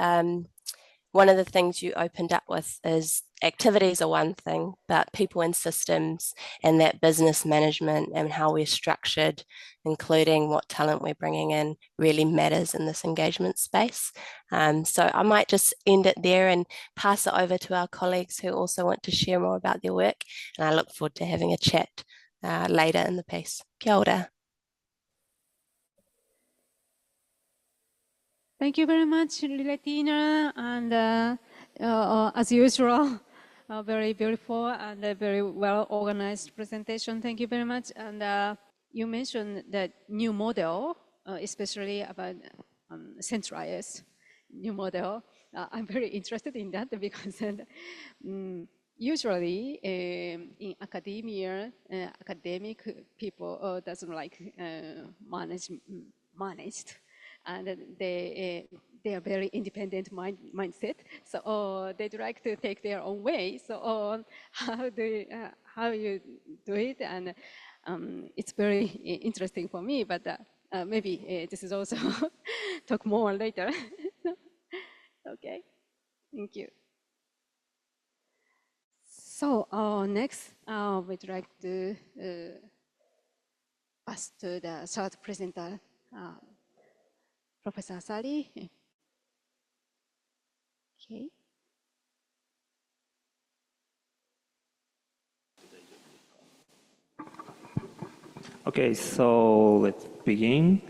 one of the things you opened up with is activities are one thing, but people and systems and that business management and how we're structured, including what talent we're bringing in, really matters in this engagement space. So I might just end it there and pass it over to our colleagues who also want to share more about their work. And I look forward to having a chat later in the piece. Kia ora. Thank you very much, Liletina, and as usual, a very beautiful and a very well organized presentation. Thank you very much. And you mentioned that new model, especially about centralized new model. I'm very interested in that because usually in academia, academic people doesn't like managed. And they are very independent mindset, so they'd like to take their own way. So how you do it, and it's very interesting for me. But maybe this is also talk more later. Okay, thank you. So next, we'd like to pass to the third presenter. Professor Asari. Okay. Okay, so let's begin.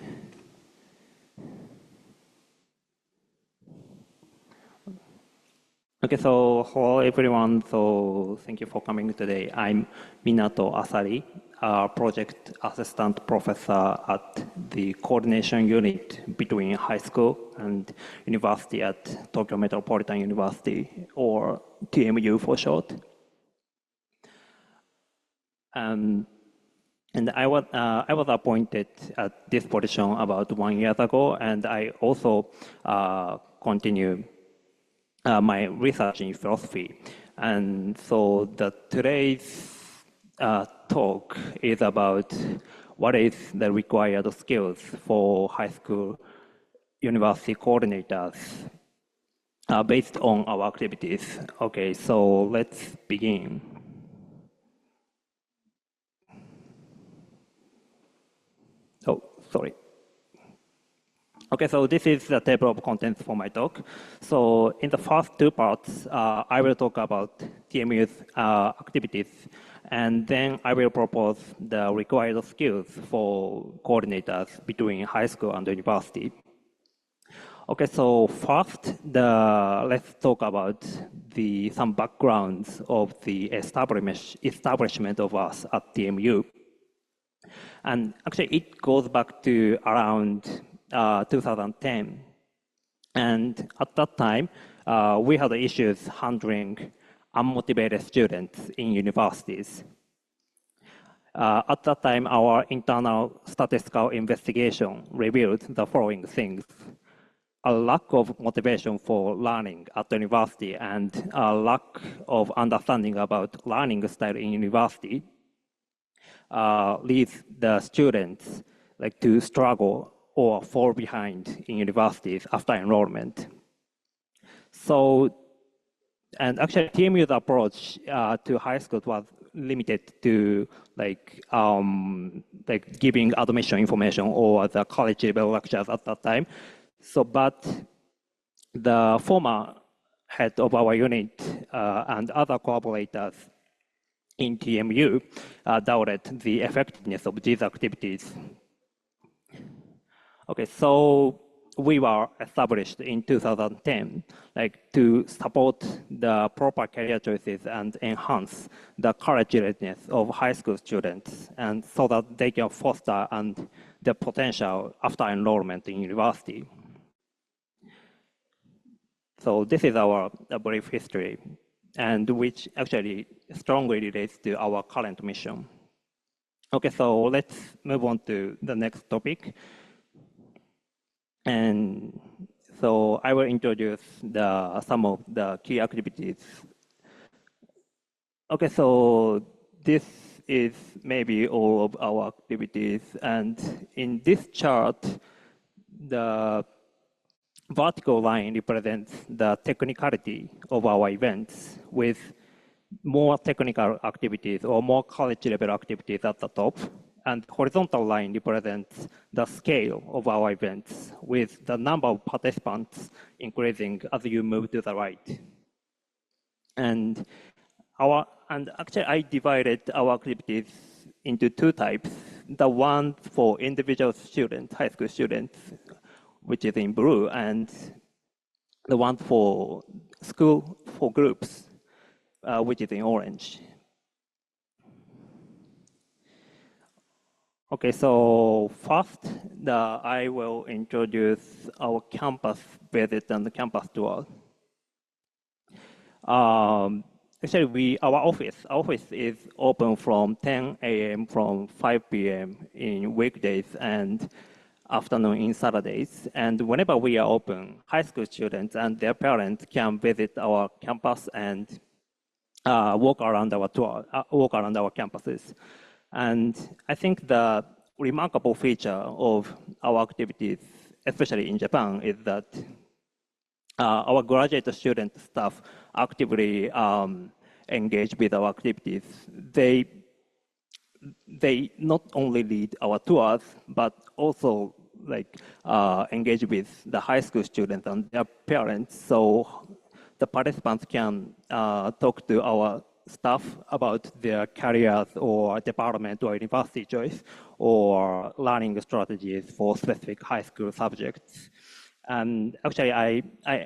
Okay, so hello everyone. So thank you for coming today. I'm Minato Asari, a project assistant professor at the coordination unit between high school and university at Tokyo Metropolitan University, or TMU for short. And I was appointed at this position about 1 year ago, and I also continue my research in philosophy. And so today's talk is about what is the required skills for high school university coordinators based on our activities. Okay, so let's begin. Oh, sorry. Okay, so this is the table of contents for my talk. So in the first two parts, I will talk about TMU's activities, and then I will propose the required skills for coordinators between high school and university. Okay, so first, let's talk about some backgrounds of the establishment of us at TMU. And actually, it goes back to around 2010. And at that time, we had issues handling unmotivated students in universities. At that time, our internal statistical investigation revealed the following things: a lack of motivation for learning at the university and a lack of understanding about learning style in university leads the students to struggle or fall behind in universities after enrollment. So, and actually TMU's approach to high school was limited to giving admission information or the college level lectures at that time. So, but the former head of our unit and other collaborators in TMU doubted the effectiveness of these activities. Okay, so we were established in 2010, to support the proper career choices and enhance the college readiness of high school students, and so that they can foster the potential after enrollment in university. So this is our brief history, and which actually strongly relates to our current mission. Okay, so let's move on to the next topic. And so I will introduce some of the key activities. Okay, so this is maybe all of our activities. And in this chart, the vertical line represents the technicality of our events, with more technical activities or more college level activities at the top. And horizontal line represents the scale of our events, with the number of participants increasing as you move to the right. And actually, I divided our activities into two types: the one for individual students, high school students, which is in blue, and the one for school for groups, which is in orange. Okay, so first, I will introduce our campus visit and the campus tour. Actually, our office is open from 10 a.m. from 5 p.m. in weekdays and afternoon in Saturdays. And whenever we are open, high school students and their parents can visit our campus and walk around our campuses. And I think the remarkable feature of our activities, especially in Japan, is that our graduate student staff actively engage with our activities. They not only lead our tours, but also engage with the high school students and their parents. So the participants can talk to our staff about their careers or department or university choice or learning strategies for specific high school subjects. And actually, I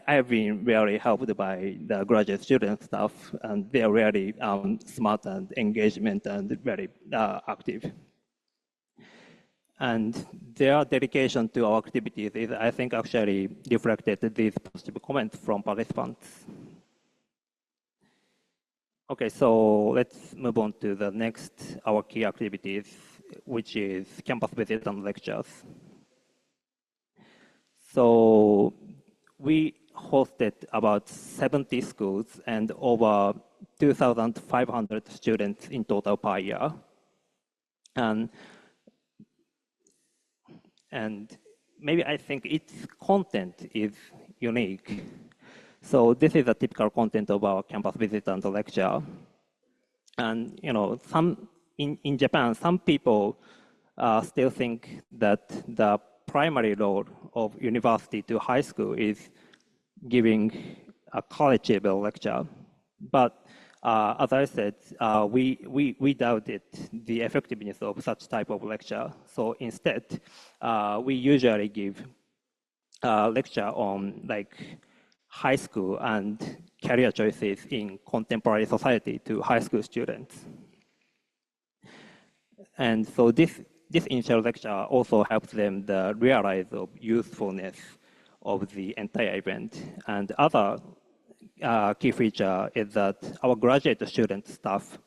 have been very helped by the graduate student staff, and they are really smart and engagement and very active. And their dedication to our activities is, I think, actually reflected these positive comments from participants. Okay, so let's move on to the next, our key activities, which is campus visits and lectures. So we hosted about 70 schools and over 2,500 students in total per year. And maybe I think its content is unique. So this is a typical content of our campus visit and lecture. And in Japan, some people still think that the primary role of university to high school is giving a college level lecture. But as I said, we doubted the effectiveness of such type of lecture. So instead, we usually give lecture on like high school and career choices in contemporary society to high school students. And so this initial lecture also helps them realize the usefulness of the entire event. And other key feature is that our graduate student staff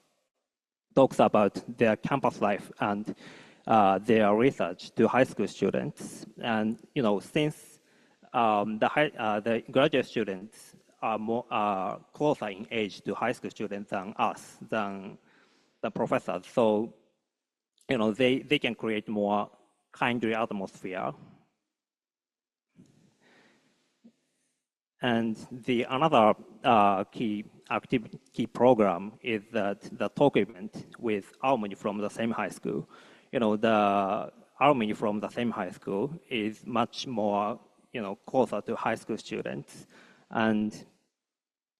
talks about their campus life and their research to high school students. And since the graduate students are closer in age to high school students than us, than the professors, so they can create more kindly atmosphere. And another key program is that the talk event with alumni from the same high school. The alumni from the same high school is much more closer to high school students, and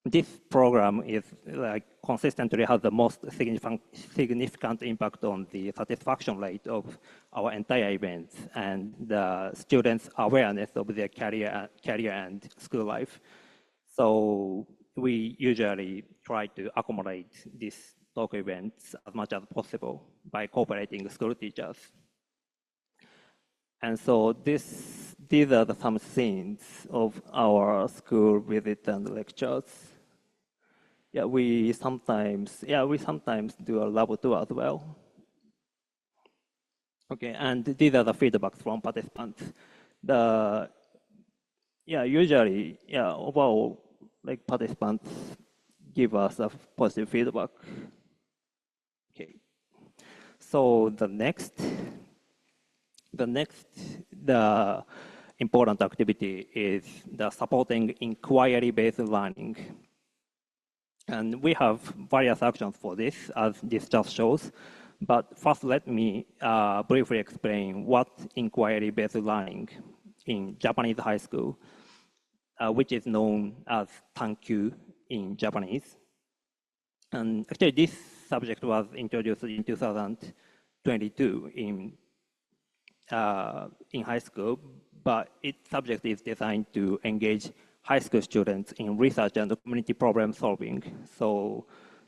this program is like consistently has the most significant impact on the satisfaction rate of our entire events and the students' awareness of their career and school life. So we usually try to accommodate these talk events as much as possible by cooperating school teachers. And so these are some scenes of our school visits and lectures. We sometimes do a lab tour as well. Okay, and these are the feedbacks from participants. Usually, overall, like participants give us a positive feedback. Okay, so the important activity is the supporting inquiry-based learning. And we have various actions for this, as this just shows. But first, let me briefly explain what inquiry-based learning in Japanese high school, which is known as tankyu in Japanese. And actually, this subject was introduced in 2022 in high school, but its subject is designed to engage high school students in research and community problem solving. So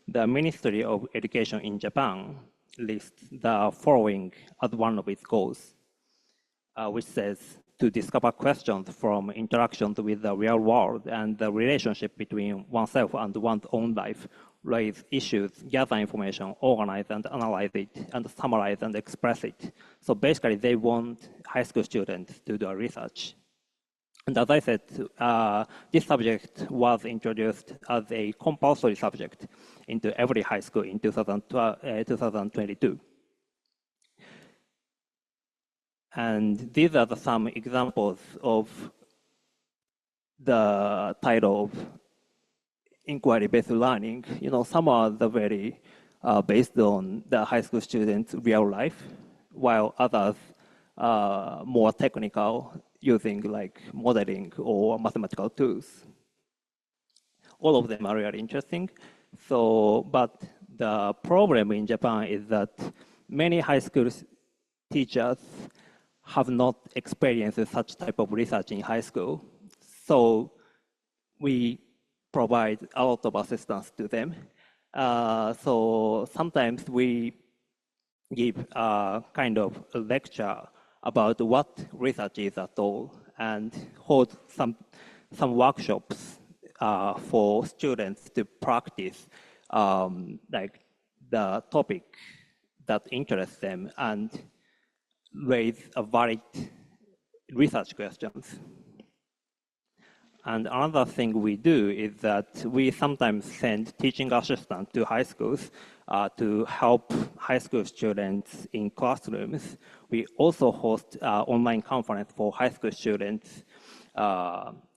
the Ministry of Education in Japan lists the following as one of its goals, which says to discover questions from interactions with the real world and the relationship between oneself and one's own life, raise issues, gather information, organize and analyze it, and summarize and express it. So basically, they want high school students to do research. And as I said, this subject was introduced as a compulsory subject into every high school in 2022. And these are some examples of the title of inquiry-based learning. Some are very based on the high school students' real life, while others are more technical, using like modeling or mathematical tools. All of them are really interesting. But the problem in Japan is that many high school teachers have not experienced such type of research in high school. So we provide a lot of assistance to them. So sometimes we give a kind of a lecture about what research is at all and hold some workshops for students to practice like the topic that interests them and raise a valid research questions. And another thing we do is that we sometimes send teaching assistants to high schools to help high school students in classrooms. We also host online conference for high school students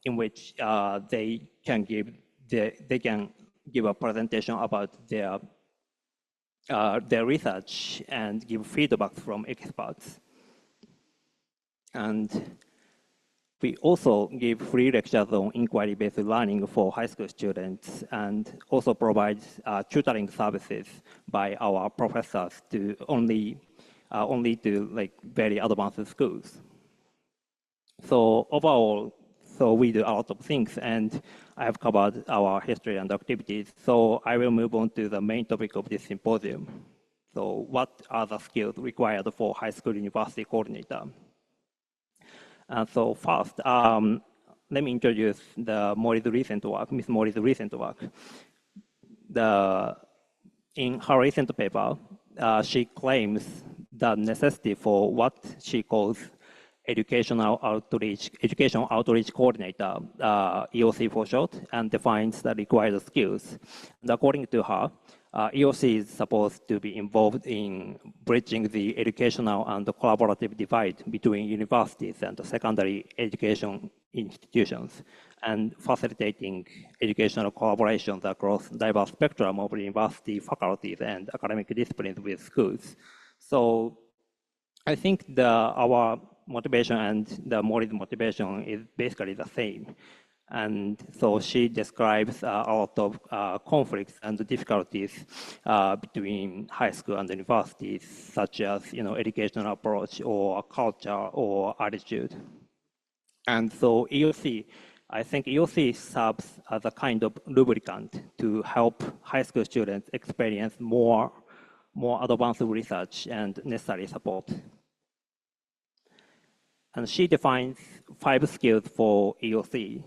in which they can give a presentation about their research and give feedback from experts. And we also give free lectures on inquiry-based learning for high school students and also provide tutoring services by our professors to only to like very advanced schools. So overall, so we do a lot of things, and I have covered our history and activities. So I will move on to the main topic of this symposium. So what are the skills required for high school university coordinator? So first, let me introduce Mori's recent work, Miss Mori's recent work. In her recent paper, she claims the necessity for what she calls education outreach coordinator, EOC for short, and defines the required skills. And according to her, EOC is supposed to be involved in bridging the educational and collaborative divide between universities and secondary education institutions, and facilitating educational collaborations across diverse spectrum of university faculties and academic disciplines with schools. So I think our motivation and the Mori's motivation is basically the same. And so she describes a lot of conflicts and difficulties between high school and universities, such as educational approach or culture or attitude. And so EOC, I think EOC serves as a kind of lubricant to help high school students experience more advanced research and necessary support. And she defines 5 skills for EOC: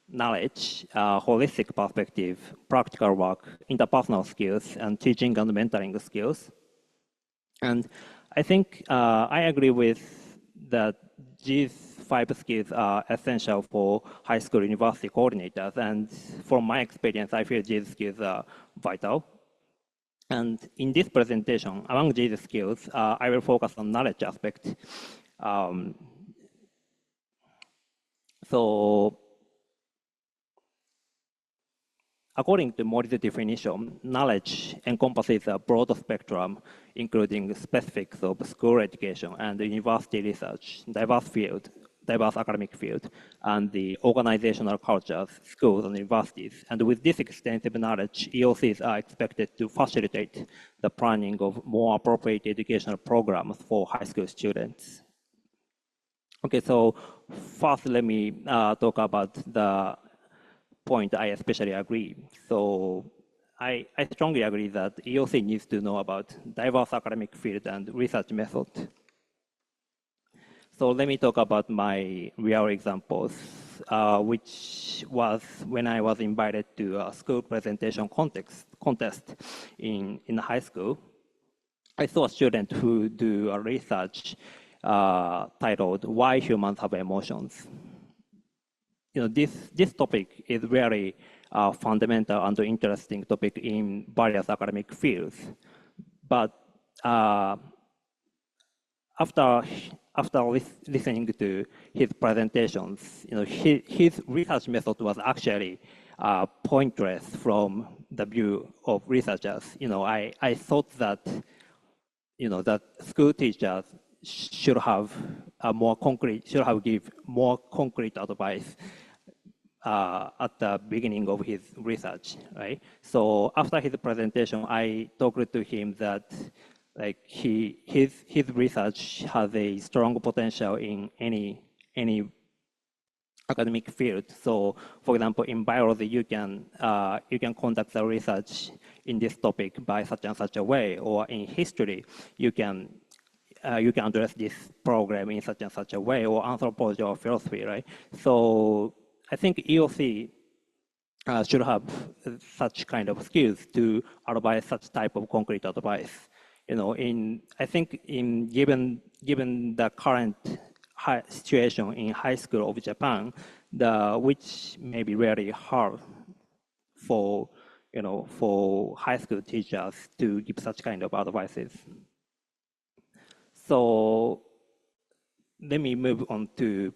knowledge, holistic perspective, practical work, interpersonal skills, and teaching and mentoring skills. And I think I agree with that these 5 skills are essential for high school university coordinators. And from my experience, I feel these skills are vital. And in this presentation, among these skills, I will focus on knowledge aspect. So according to Mori's definition, knowledge encompasses a broad spectrum, including specifics of school education and university research, diverse academic field, and the organizational cultures, schools, and universities. And with this extensive knowledge, EOCs are expected to facilitate the planning of more appropriate educational programs for high school students. Okay, so first let me talk about the point I especially agree. So I strongly agree that EOC needs to know about diverse academic field and research method. So let me talk about my real examples, which was when I was invited to a school presentation contest in high school. I saw a student who do a research titled "Why Humans Have Emotions." This topic is very fundamental and interesting topic in various academic fields. But after listening to his presentations, his research method was actually pointless from the view of researchers. I thought that that school teachers should have give more concrete advice at the beginning of his research, right? So after his presentation, I talked to him that his research has a strong potential in any academic field. So, for example, in biology, you can conduct the research in this topic by such and such a way, or in history, you can address this program in such and such a way, or anthropology or philosophy, right? So I think EOC should have such kind of skills to advise such type of concrete advice. I think given the current situation in high school of Japan, which may be really hard for high school teachers to give such kind of advices. So let me move on to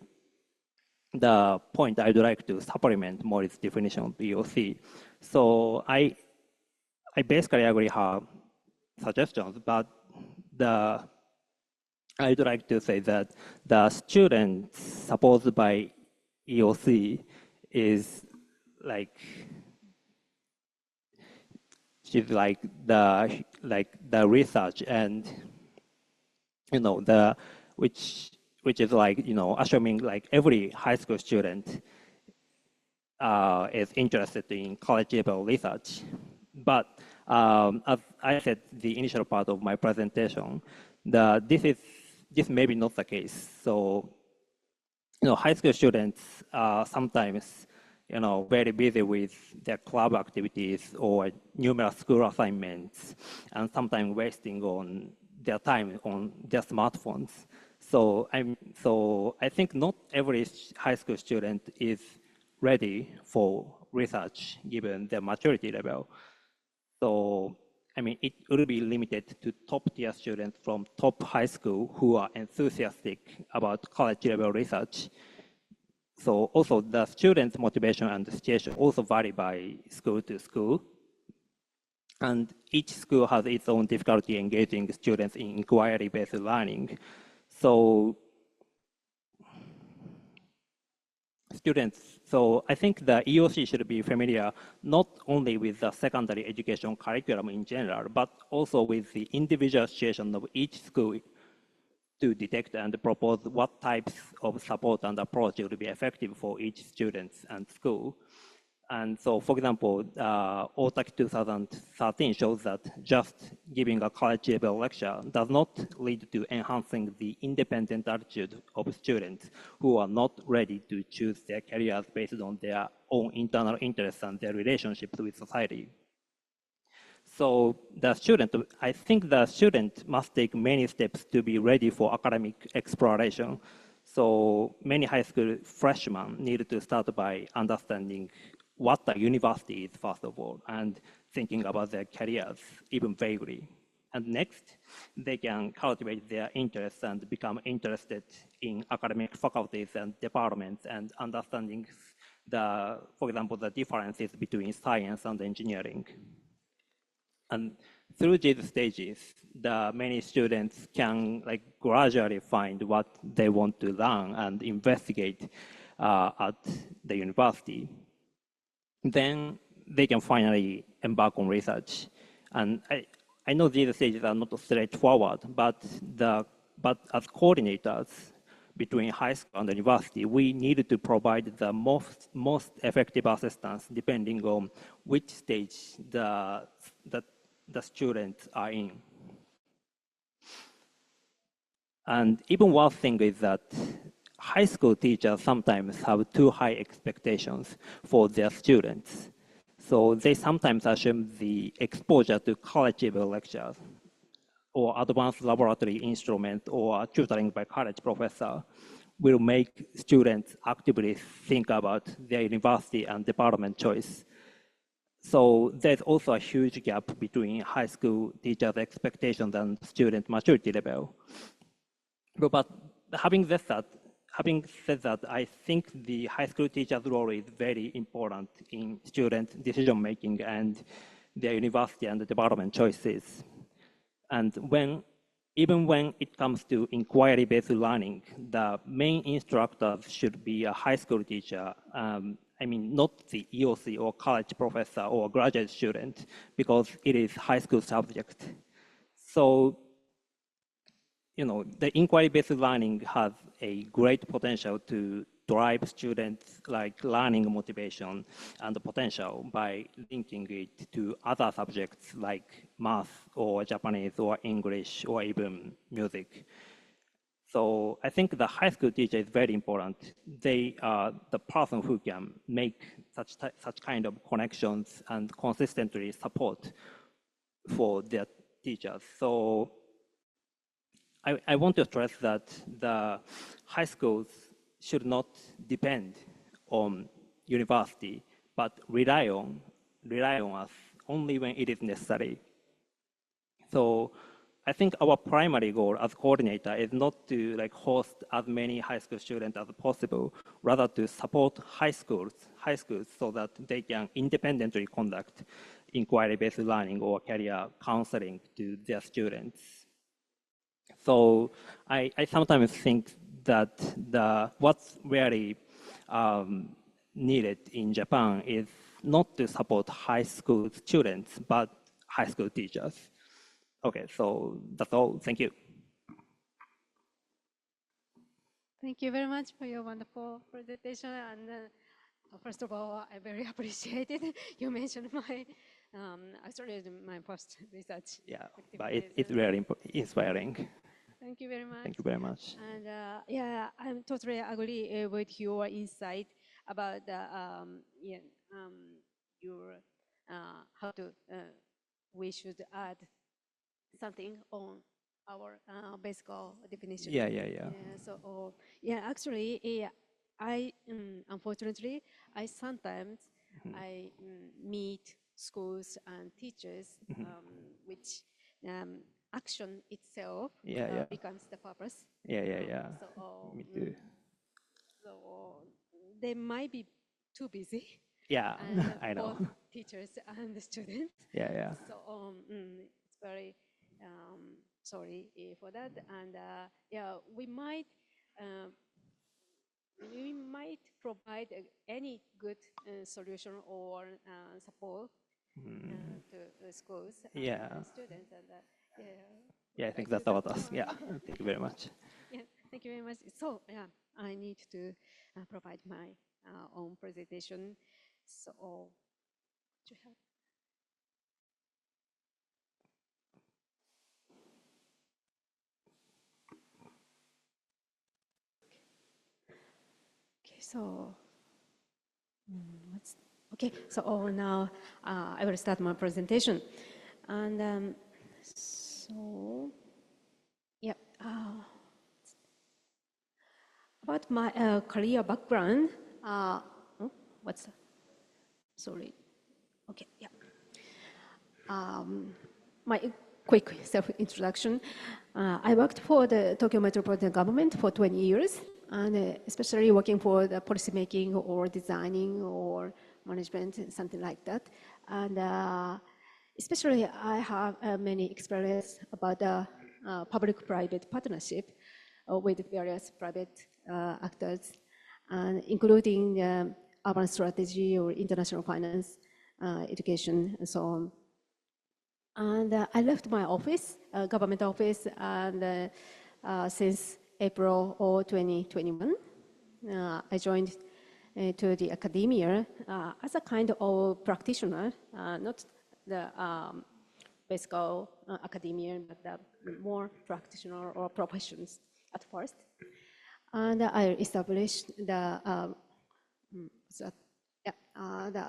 the point I'd like to supplement Mori's definition of EOC. So I basically agree her suggestions, but I'd like to say that the students supposed by EOC is she's like the research and which is like, assuming like every high school student is interested in college level research. But as I said, the initial part of my presentation, this may be not the case. So, high school students are sometimes, very busy with their club activities or numerous school assignments, and sometimes wasting on their time on their smartphones. So I think not every high school student is ready for research given their maturity level. So, it will be limited to top-tier students from top high school who are enthusiastic about college-level research. So also the students' motivation and situation also vary by school to school. And each school has its own difficulty engaging students in inquiry-based learning. So I think the EOC should be familiar not only with the secondary education curriculum in general, but also with the individual situation of each school to detect and propose what types of support and approach will be effective for each student and school. And so, for example, OTAC 2013 shows that just giving a college level lecture does not lead to enhancing the independent attitude of students who are not ready to choose their careers based on their own internal interests and their relationships with society. So I think the student must take many steps to be ready for academic exploration. So many high school freshmen need to start by understanding what a university is, first of all, and thinking about their careers, even vaguely. And next, they can cultivate their interests and become interested in academic faculties and departments and understanding for example, the differences between science and engineering. And through these stages, many students can gradually find what they want to learn and investigate at the university. Then they can finally embark on research. And I know these stages are not straightforward, but as coordinators between high school and university, we need to provide the most effective assistance depending on which stage the students are in. And even one thing is that high school teachers sometimes have too high expectations for their students. So they sometimes assume the exposure to college level lectures or advanced laboratory instruments or tutoring by college professor will make students actively think about their university and department choice. So there's also a huge gap between high school teachers' expectations and student maturity level. But having said that, I think the high school teacher's role is very important in student decision-making and their university and the department choices. And even when it comes to inquiry-based learning, the main instructor should be a high school teacher. Not the EOC or college professor or graduate student, because it is high school subject. So, the inquiry-based learning has a great potential to drive students learning motivation and potential by linking it to other subjects like math or Japanese or English or even music. So I think the high school teacher is very important. They are the person who can make such kind of connections and consistently support for their teachers. So I want to stress that the high schools should not depend on university, but rely on us only when it is necessary. So I think our primary goal as coordinator is not to host as many high school students as possible, rather to support high schools so that they can independently conduct inquiry-based learning or career counseling to their students. So I sometimes think that what's really needed in Japan is not to support high school students, but high school teachers. Okay, so that's all. Thank you. Thank you very much for your wonderful presentation. And first of all, I very appreciated you mentioned my actually my first research. Yeah, but it's really inspiring. Thank you very much. Thank you very much. And yeah, I'm totally agree with your insight about your how to we should add something on our basic definition. Yeah. So yeah, actually, I unfortunately I sometimes I meet schools and teachers which action itself becomes the purpose. Yeah. So, Me too. So they might be too busy. Yeah, I know. Both teachers and the students. Yeah. So it's very sorry for that. And yeah, we might provide any good solution or support to schools and students. And yeah, I think that's about us. Yeah, thank you very much. Yeah, thank you very much. So yeah, I need to provide my own presentation. So to help. Okay, so so now I will start my presentation. And so yeah, about my career background. What's that? Sorry. Okay, yeah. My quick self-introduction. I worked for the Tokyo Metropolitan government for 20 years, and especially working for the policymaking or designing or management, something like that. And especially I have many experience about the public-private partnership with various private actors, and including urban strategy or international finance, education, and so on. And I left my office, government office, and since April of 2021, I joined to the academia as a kind of practitioner, not the basic academia, but the more practitioner or professions at first. And I established the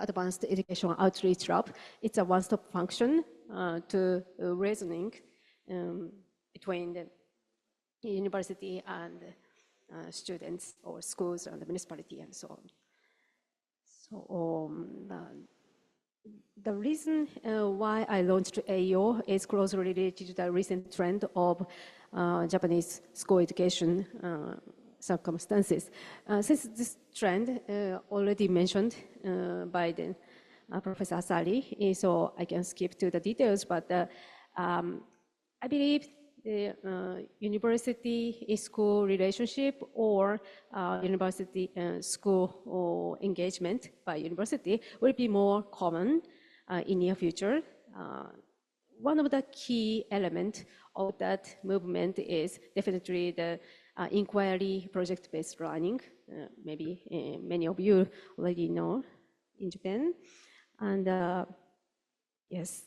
Advanced Education Outreach Lab. It's a one-stop function to reasoning between the university and students or schools and the municipality and so on. So the reason why I launched AEO is closely related to the recent trend of Japanese school education circumstances. Since this trend already mentioned by the Professor Asari, so I can skip to the details, but I believe the university-school relationship or university-school engagement by university will be more common in near future. One of the key elements of that movement is definitely the inquiry project-based learning. Maybe many of you already know in Japan. And yes,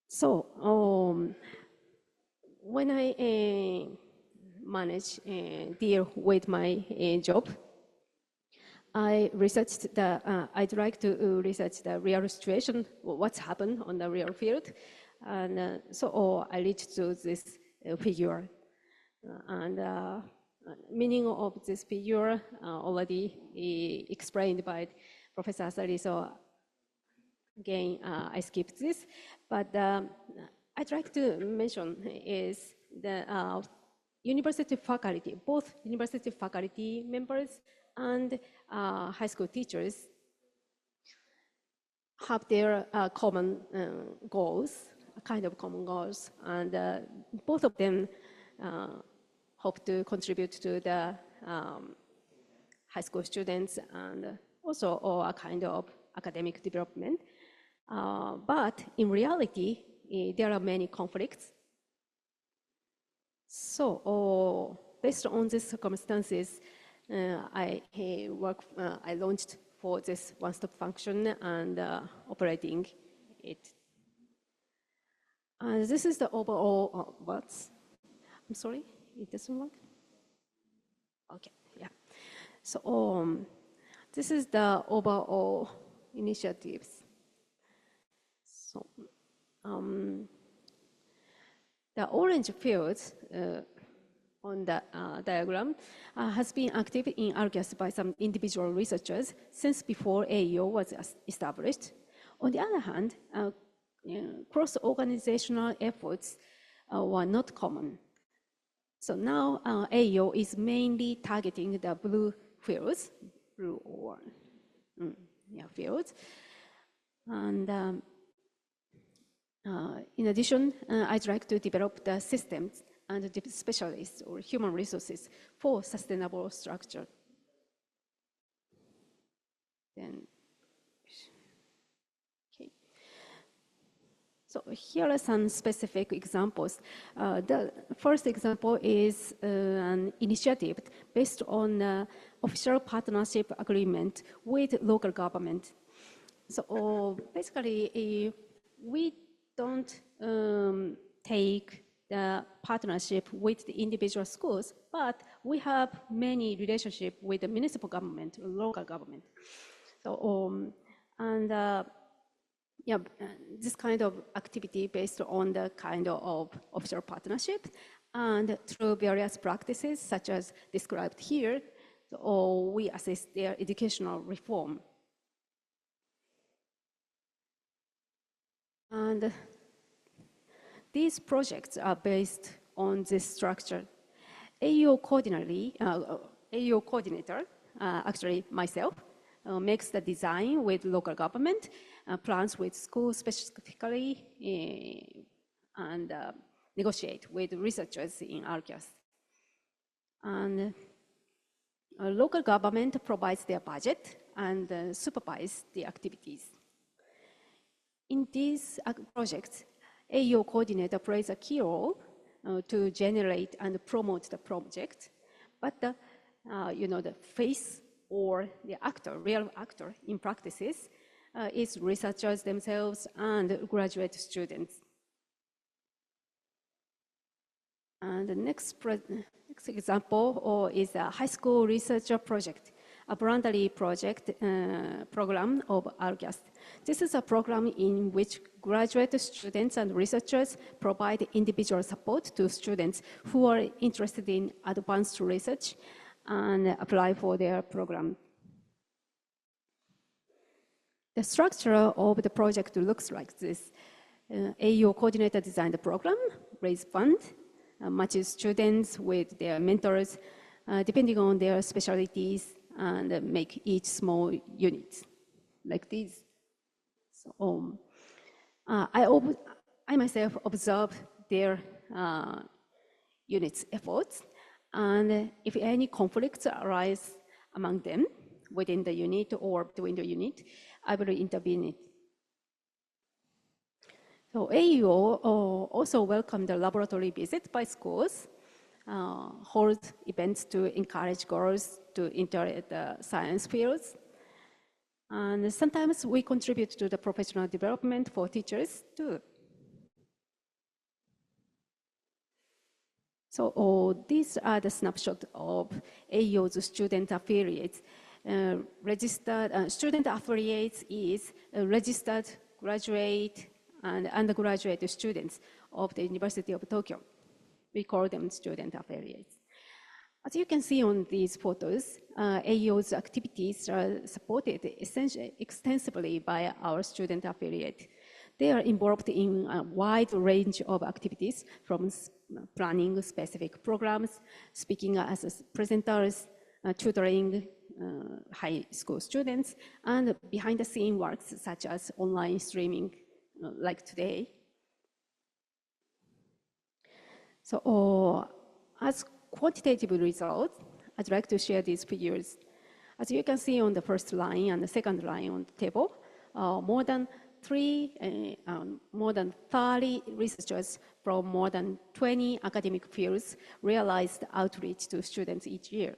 so when I deal with my job, I researched I'd like to research the real situation, what's happened on the real field. And so I reached to this figure. And meaning of this figure already explained by Professor Asari. So again, I skipped this. But I'd like to mention is the university faculty, both university faculty members and high school teachers have their common goals, kind of common goals, and both of them hope to contribute to the high school students and also a kind of academic development. But in reality, there are many conflicts. So based on these circumstances, I launched for this one-stop function and operating it. This is the overall, I'm sorry, it doesn't work? Okay, yeah. So this is the overall initiatives. So the orange fields on the diagram has been active in ARCAS by some individual researchers since before AEO was established. On the other hand, cross-organizational efforts were not common. So now AEO is mainly targeting the blue fields, fields. And in addition, I'd like to develop the systems and the specialists or human resources for sustainable structure. Then, okay. So here are some specific examples. The first example is an initiative based on official partnership agreement with local government. So basically, we don't take the partnership with the individual schools, but we have many relationships with the municipal government, local government. So, this kind of activity based on the kind of official partnership and through various practices such as described here, so we assist their educational reform. And these projects are based on this structure. AEO coordinator, actually myself, makes the design with local government, plans with schools specifically, and negotiate with researchers in ARCAS. And local government provides their budget and supervise the activities. In these projects, AEO coordinator plays a key role to generate and promote the project, but the face or the actor, real actor in practices is researchers themselves and graduate students. And the next example is a high school researcher project, a voluntary project program of ARCAS. This is a program in which graduate students and researchers provide individual support to students who are interested in advanced research and apply for their program. The structure of the project looks like this. AEO coordinator designed the program, raise funds, matches students with their mentors, depending on their specialties, and make each small unit like this. So I myself observe their units' efforts, and if any conflicts arise among them within the unit or between the unit, I will intervene it. So AEO also welcomed the laboratory visit by schools, hold events to encourage girls to enter the science fields. And sometimes we contribute to the professional development for teachers too. So these are the snapshot of AEO's student affiliates. Registered student affiliates is registered graduate and undergraduate students of the University of Tokyo. We call them student affiliates. As you can see on these photos, AEO's activities are supported extensively by our student affiliate. They are involved in a wide range of activities, from planning specific programs, speaking as presenters, tutoring high school students, and behind the scene works such as online streaming, like today. So as quantitative results, I'd like to share these figures. As you can see on the first line and the second line on the table, more than more than 30 researchers from more than 20 academic fields realized outreach to students each year.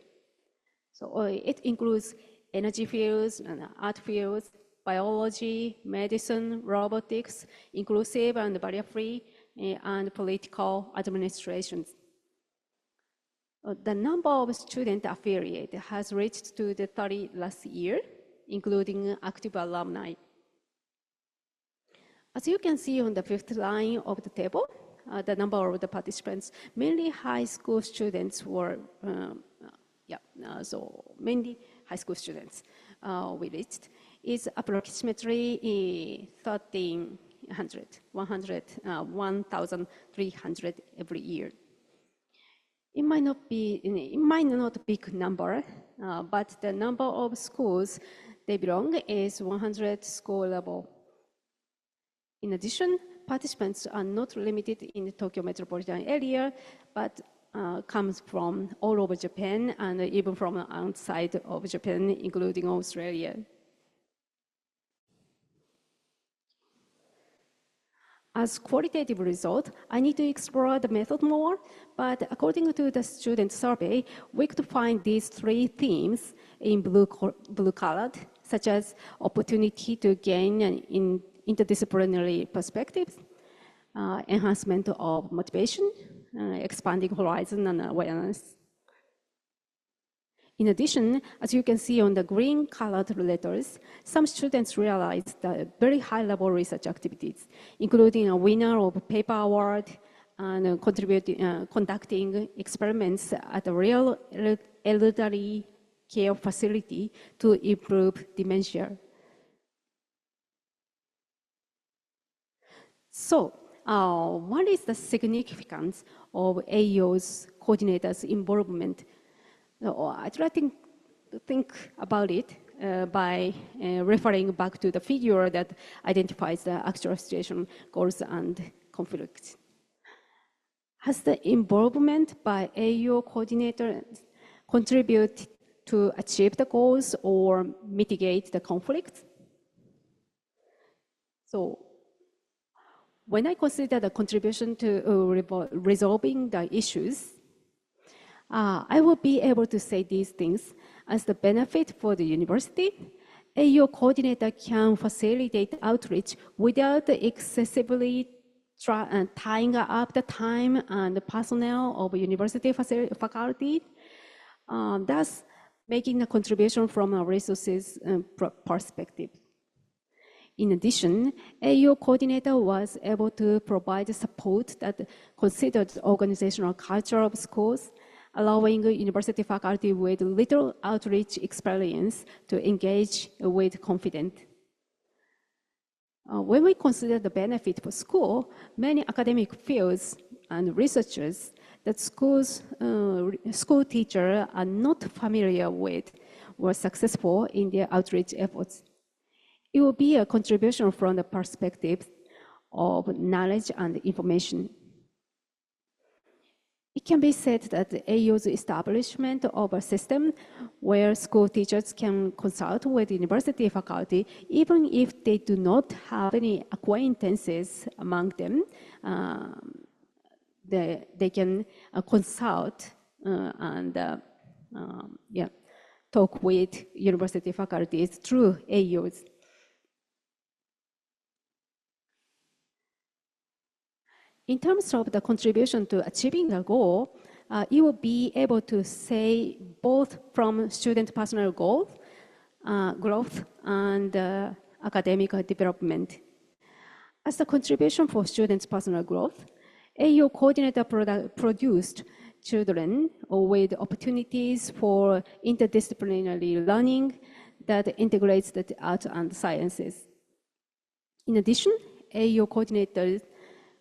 So it includes energy fields and art fields, biology, medicine, robotics, inclusive and barrier-free, and political administrations. The number of student affiliates has reached to the 30 last year, including active alumni. As you can see on the fifth line of the table, the number of the participants, mainly high school students were, so mainly high school students we reached, is approximately 1,300 every year. It might not be a big number, but the number of schools they belong is 100 school level. In addition, participants are not limited in the Tokyo Metropolitan area, but comes from all over Japan and even from outside of Japan, including Australia. As qualitative result, I need to explore the method more, but according to the student survey, we could find these three themes in blue-colored, such as opportunity to gain in interdisciplinary perspectives, enhancement of motivation, expanding horizon and awareness. In addition, as you can see on the green-colored letters, some students realized the very high-level research activities, including a winner of a paper award and conducting experiments at a real elderly care facility to improve dementia. So, what is the significance of AEO's coordinators' involvement? I try to think about it by referring back to the figure that identifies the actual situation, goals, and conflicts. Has the involvement by AEO coordinators contribute to achieve the goals or mitigate the conflicts? So, when I consider the contribution to resolving the issues, I will be able to say these things as the benefit for the university. AEO coordinator can facilitate outreach without excessively tying up the time and the personnel of university faculty, thus making a contribution from a resources perspective. In addition, AEO coordinator was able to provide support that considered the organizational culture of schools, allowing university faculty with little outreach experience to engage with confidence. When we consider the benefit for school, many academic fields and researchers that school teachers are not familiar with were successful in their outreach efforts. It will be a contribution from the perspective of knowledge and information. It can be said that the AEO's establishment of a system where school teachers can consult with university faculty, even if they do not have any acquaintances among them, they can consult and talk with university faculties through AEOs. In terms of the contribution to achieving the goal, you will be able to say both from student personal growth and academic development. As the contribution for students' personal growth, AEO coordinator produced children with opportunities for interdisciplinary learning that integrates the arts and sciences. In addition, AEO coordinators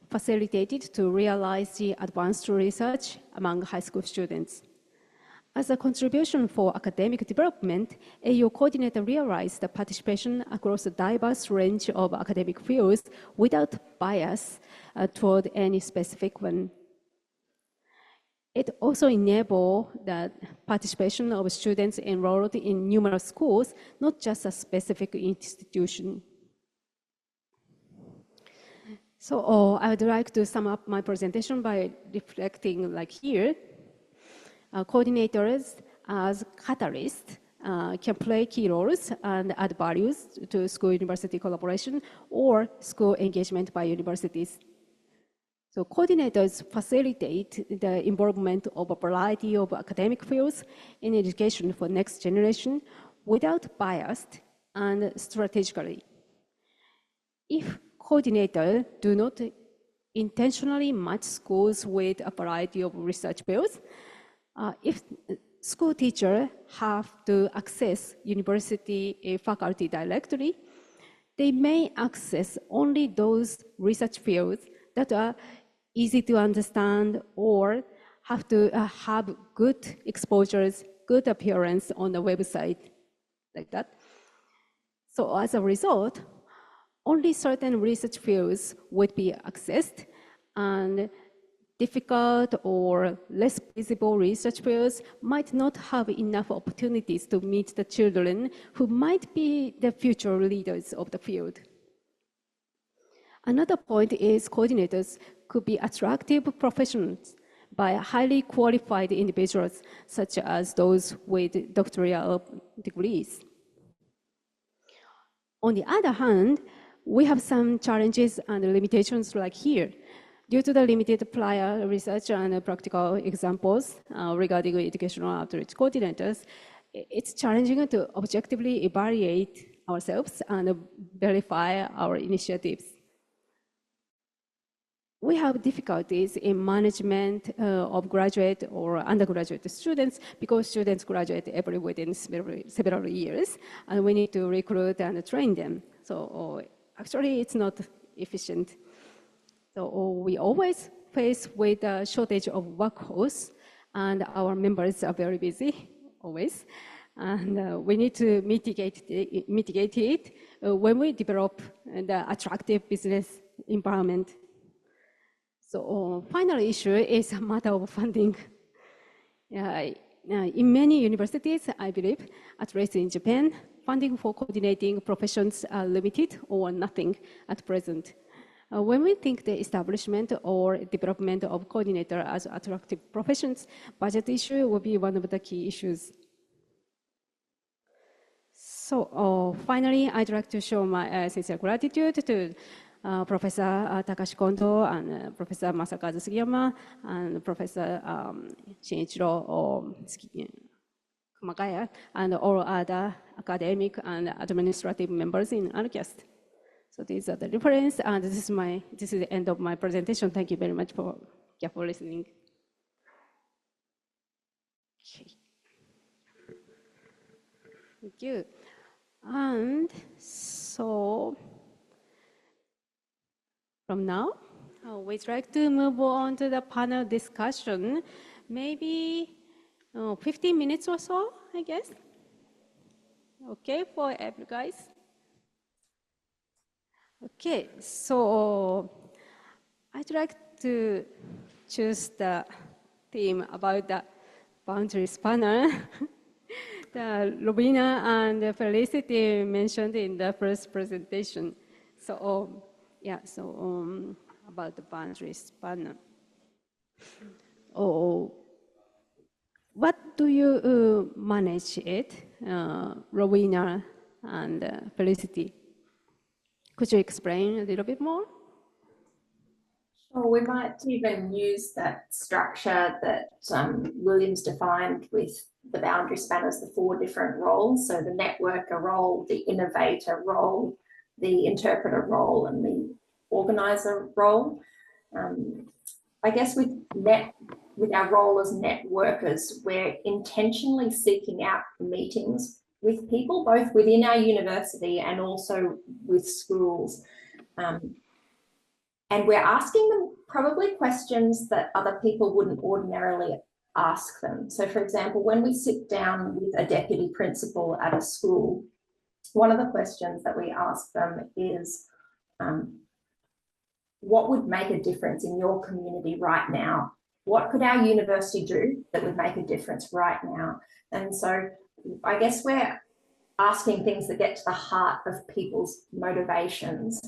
facilitated to realize the advanced research among high school students. As a contribution for academic development, AEO coordinator realized the participation across a diverse range of academic fields without bias toward any specific one. It also enabled the participation of students enrolled in numerous schools, not just a specific institution. So I would like to sum up my presentation by reflecting like here. Coordinators as catalysts can play key roles and add values to school-university collaboration or school engagement by universities. So coordinators facilitate the involvement of a variety of academic fields in education for next generation without bias and strategically. If coordinators do not intentionally match schools with a variety of research fields, if school teachers have to access university faculty directly, they may access only those research fields that are easy to understand or have to have good exposures, good appearance on the website, like that. So as a result, only certain research fields would be accessed, and difficult or less visible research fields might not have enough opportunities to meet the children who might be the future leaders of the field. Another point is coordinators could be attractive professionals by highly qualified individuals, such as those with doctoral degrees. On the other hand, we have some challenges and limitations like here. Due to the limited prior research and practical examples regarding educational outreach coordinators, it's challenging to objectively evaluate ourselves and verify our initiatives. We have difficulties in management of graduate or undergraduate students because students graduate within several years, and we need to recruit and train them. So actually, it's not efficient. So we always face with a shortage of workforce, and our members are very busy, always. And we need to mitigate it when we develop the attractive business environment. So final issue is a matter of funding. In many universities, I believe, at least in Japan, funding for coordinating professions are limited or nothing at present. When we think the establishment or development of coordinator as attractive professions, budget issue will be one of the key issues. So finally, I'd like to show my sincere gratitude to Professor Takashi Kondo and Professor Masakazu Sugiyama and Professor Shinichiro Kumakaya and all other academic and administrative members in ARCAST. So these are the reference, and this is the end of my presentation. Thank you very much for listening. Okay. Thank you. And so from now, we'd like to move on to the panel discussion. Maybe 15 minutes or so, I guess. Okay, for every guys. Okay, so I'd like to choose the theme about the boundary spanner that Rowena and Felicity mentioned in the first presentation. So yeah, so about the boundary spanner. What do you manage it, Rowena and Felicity? Could you explain a little bit more? Sure, we might even use that structure that Williams defined with the boundary spanners, the 4 different roles. So the networker role, the innovator role, the interpreter role, and the organizer role. I guess with our role as networkers, we're intentionally seeking out meetings with people, both within our university and also with schools. And we're asking them probably questions that other people wouldn't ordinarily ask them. So for example, when we sit down with a deputy principal at a school, one of the questions that we ask them is, what would make a difference in your community right now? What could our university do that would make a difference right now? And so I guess we're asking things that get to the heart of people's motivations.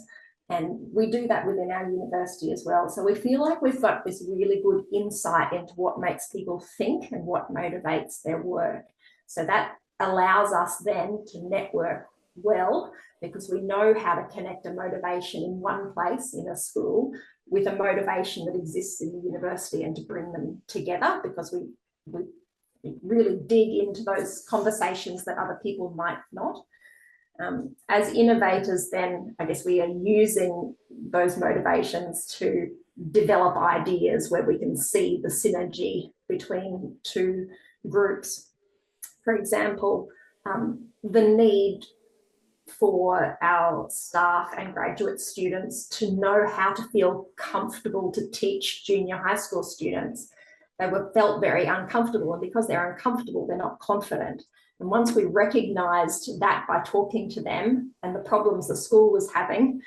And we do that within our university as well. So we feel like we've got this really good insight into what makes people think and what motivates their work. So that allows us then to network well, because we know how to connect a motivation in one place in a school with a motivation that exists in the university, and to bring them together, because we really dig into those conversations that other people might not. As innovators, then I guess we are using those motivations to develop ideas where we can see the synergy between two groups. For example, the need for our staff and graduate students to know how to feel comfortable to teach junior high school students. They felt very uncomfortable, and because they're uncomfortable, they're not confident. And once we recognized that by talking to them and the problems the school was having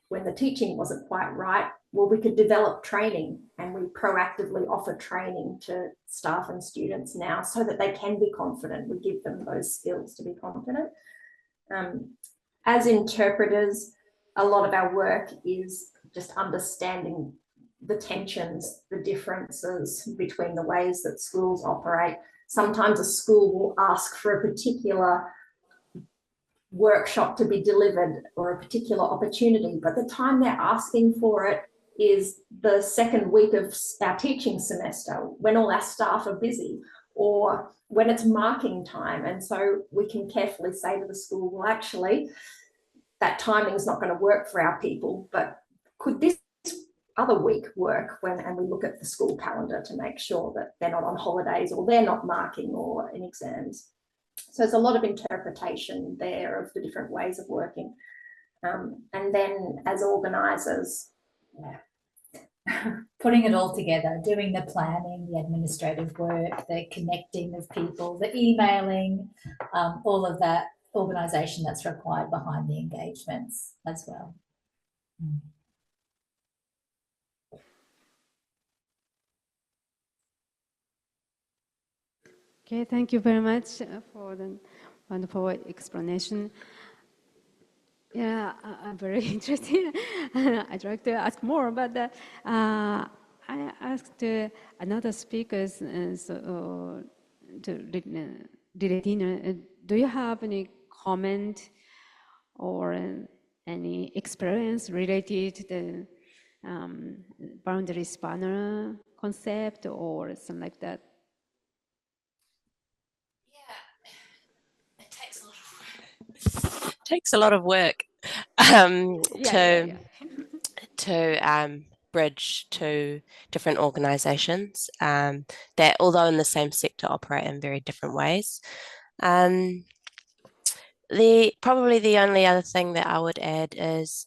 when the teaching wasn't quite right, well, we could develop training, and we proactively offer training to staff and students now so that they can be confident. We give them those skills to be confident. As interpreters, a lot of our work is just understanding the tensions, the differences between the ways that schools operate. Sometimes a school will ask for a particular workshop to be delivered or a particular opportunity, but the time they're asking for it is the second week of our teaching semester, when all our staff are busy, or when it's marking time. And so we can carefully say to the school, well, actually, that timing is not going to work for our people, but could this other week work? And we look at the school calendar to make sure that they're not on holidays, or they're not marking or in exams. So there's a lot of interpretation there of the different ways of working. And then as organisers, putting it all together, doing the planning, the administrative work, the connecting of people, the emailing, all of that organisation that's required behind the engagements as well. Okay, thank you very much for the wonderful explanation. Yeah, I'm very interested. I'd like to ask more, but I asked another speakers, to Liletina, do you have any comment or any experience related to the boundary spanner concept or something like that? Yeah, it takes a lot of work to bridge two different organisations that, although in the same sector, operate in very different ways. Probably the only other thing that I would add is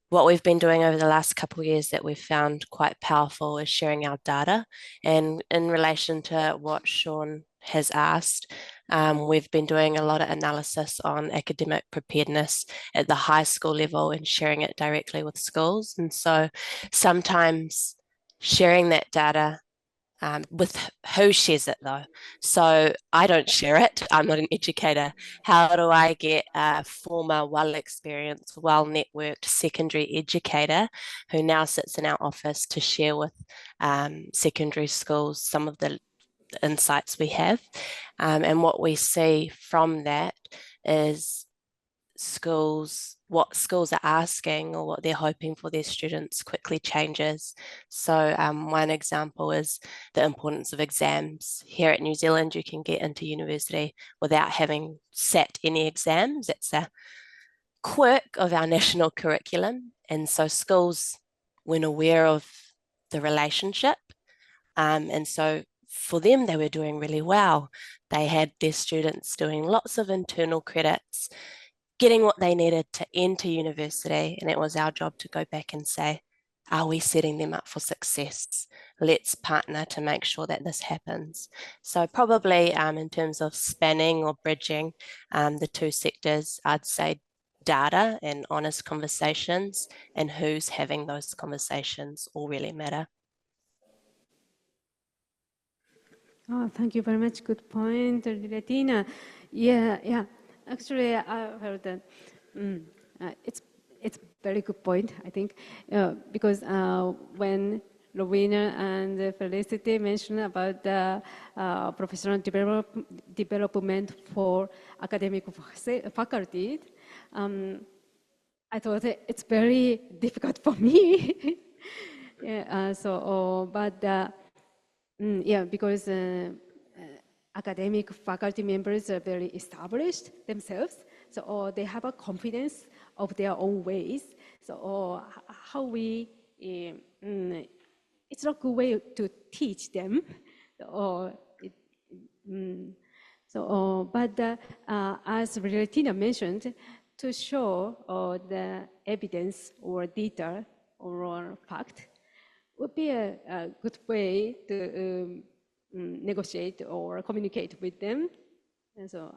what we've been doing over the last couple of years that we've found quite powerful is sharing our data. And in relation to what Sean has asked, we've been doing a lot of analysis on academic preparedness at the high school level and sharing it directly with schools. And so sometimes sharing that data with who shares it though. So I don't share it. I'm not an educator. How do I get a former, well-experienced, well-networked secondary educator who now sits in our office to share with secondary schools some of the insights we have? And what we see from that is what schools are asking or what they're hoping for their students quickly changes. So one example is the importance of exams. Here at New Zealand, you can get into university without having sat any exams. It's a quirk of our national curriculum. And so schools weren't aware of the relationship. And so for them, they were doing really well. They had their students doing lots of internal credits, getting what they needed to enter university, and it was our job to go back and say, are we setting them up for success? Let's partner to make sure that this happens. So probably in terms of spanning or bridging the two sectors, I'd say data and honest conversations, and who's having those conversations all really matter. Oh, thank you very much. Good point, Liletina. Yeah. Actually, I heard that it's very good point, I think, because when Rowena and Felicity mentioned about the professional development for academic faculty, I thought it's very difficult for me. Yeah, because academic faculty members are very established themselves, so they have a confidence of their own ways. So how we, it's not a good way to teach them. As Liletina mentioned, to show the evidence or data or fact would be a good way to negotiate or communicate with them. And so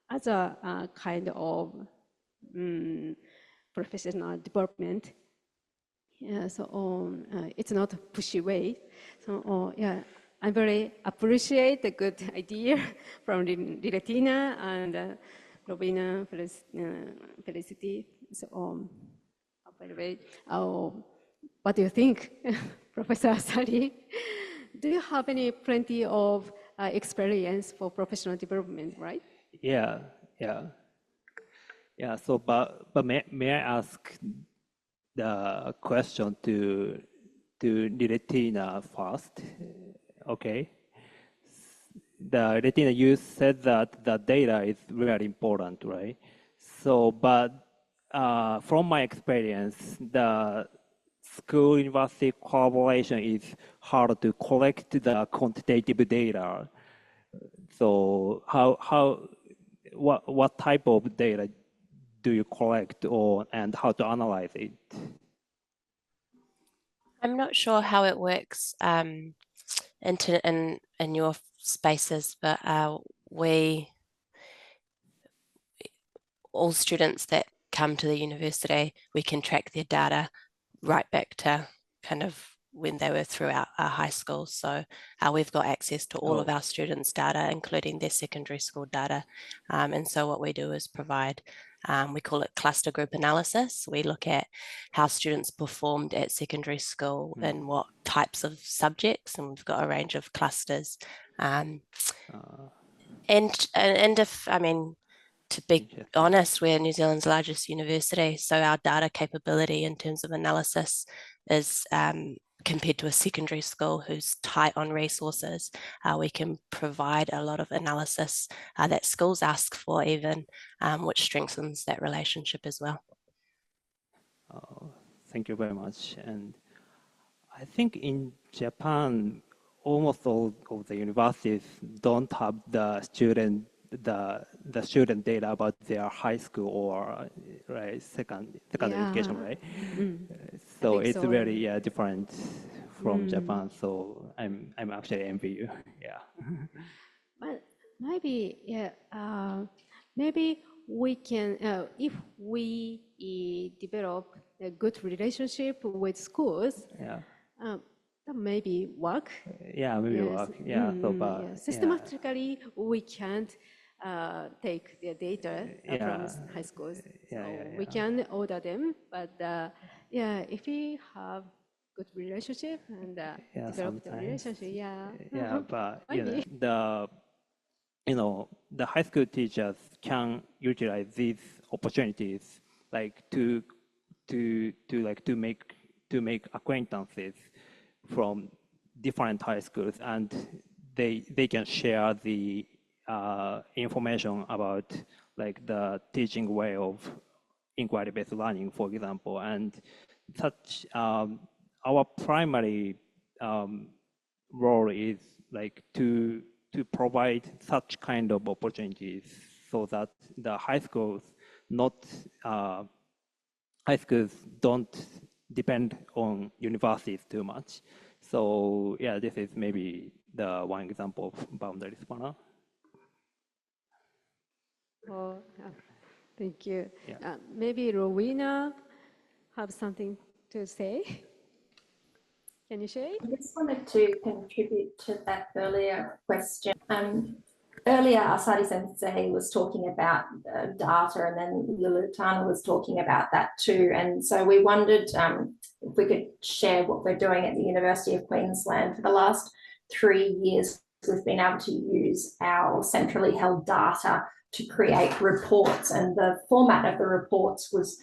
as a kind of professional development, it's not a pushy way. So I very appreciate the good idea from Liletina and Rowena, Felicity. So by the way, what do you think, Professor Asari? Do you have plenty of experience for professional development, right? Yeah. So, but may I ask the question to Liletina first? Okay. Liletina, you said that the data is very important, right? So, but from my experience, the school-university collaboration is hard to collect the quantitative data. So, what type of data do you collect, and how to analyze it? I'm not sure how it works in your spaces, but all students that come to the university, we can track their data right back to kind of when they were throughout our high school. So we've got access to all of our students' data, including their secondary school data. And so what we do is provide, we call it cluster group analysis. We look at how students performed at secondary school and what types of subjects, and we've got a range of clusters. And if, I mean, to be honest, we're New Zealand's largest university, so our data capability in terms of analysis is compared to a secondary school who's tight on resources. We can provide a lot of analysis that schools ask for even, which strengthens that relationship as well. Thank you very much. And I think in Japan, almost all of the universities don't have the student data about their high school or secondary education, right? So it's very different from Japan. So I'm actually envy you. Yeah. But maybe maybe we can if we develop a good relationship with schools. Yeah. That maybe work. Yeah, maybe work. Yeah. Systematically, we can't take the data from high schools. We can order them, but if we have good relationship and develop the relationship, but the high school teachers can utilize these opportunities, like to make acquaintances from different high schools, and they can share the information about like the teaching way of inquiry-based learning, for example, and such. Our primary role is like to provide such kind of opportunities so that the high schools don't depend on universities too much. So yeah, this is maybe the one example of boundary spanner. Thank you. Yeah. Maybe Rowena have something to say. Can you share? I just wanted to contribute to that earlier question. earlier Asari sensei was talking about data, and then Liletina was talking about that too. And so we wondered if we could share what we're doing at the University of Queensland. For the last 3 years, we've been able to use our centrally held data to create reports, and the format of the reports was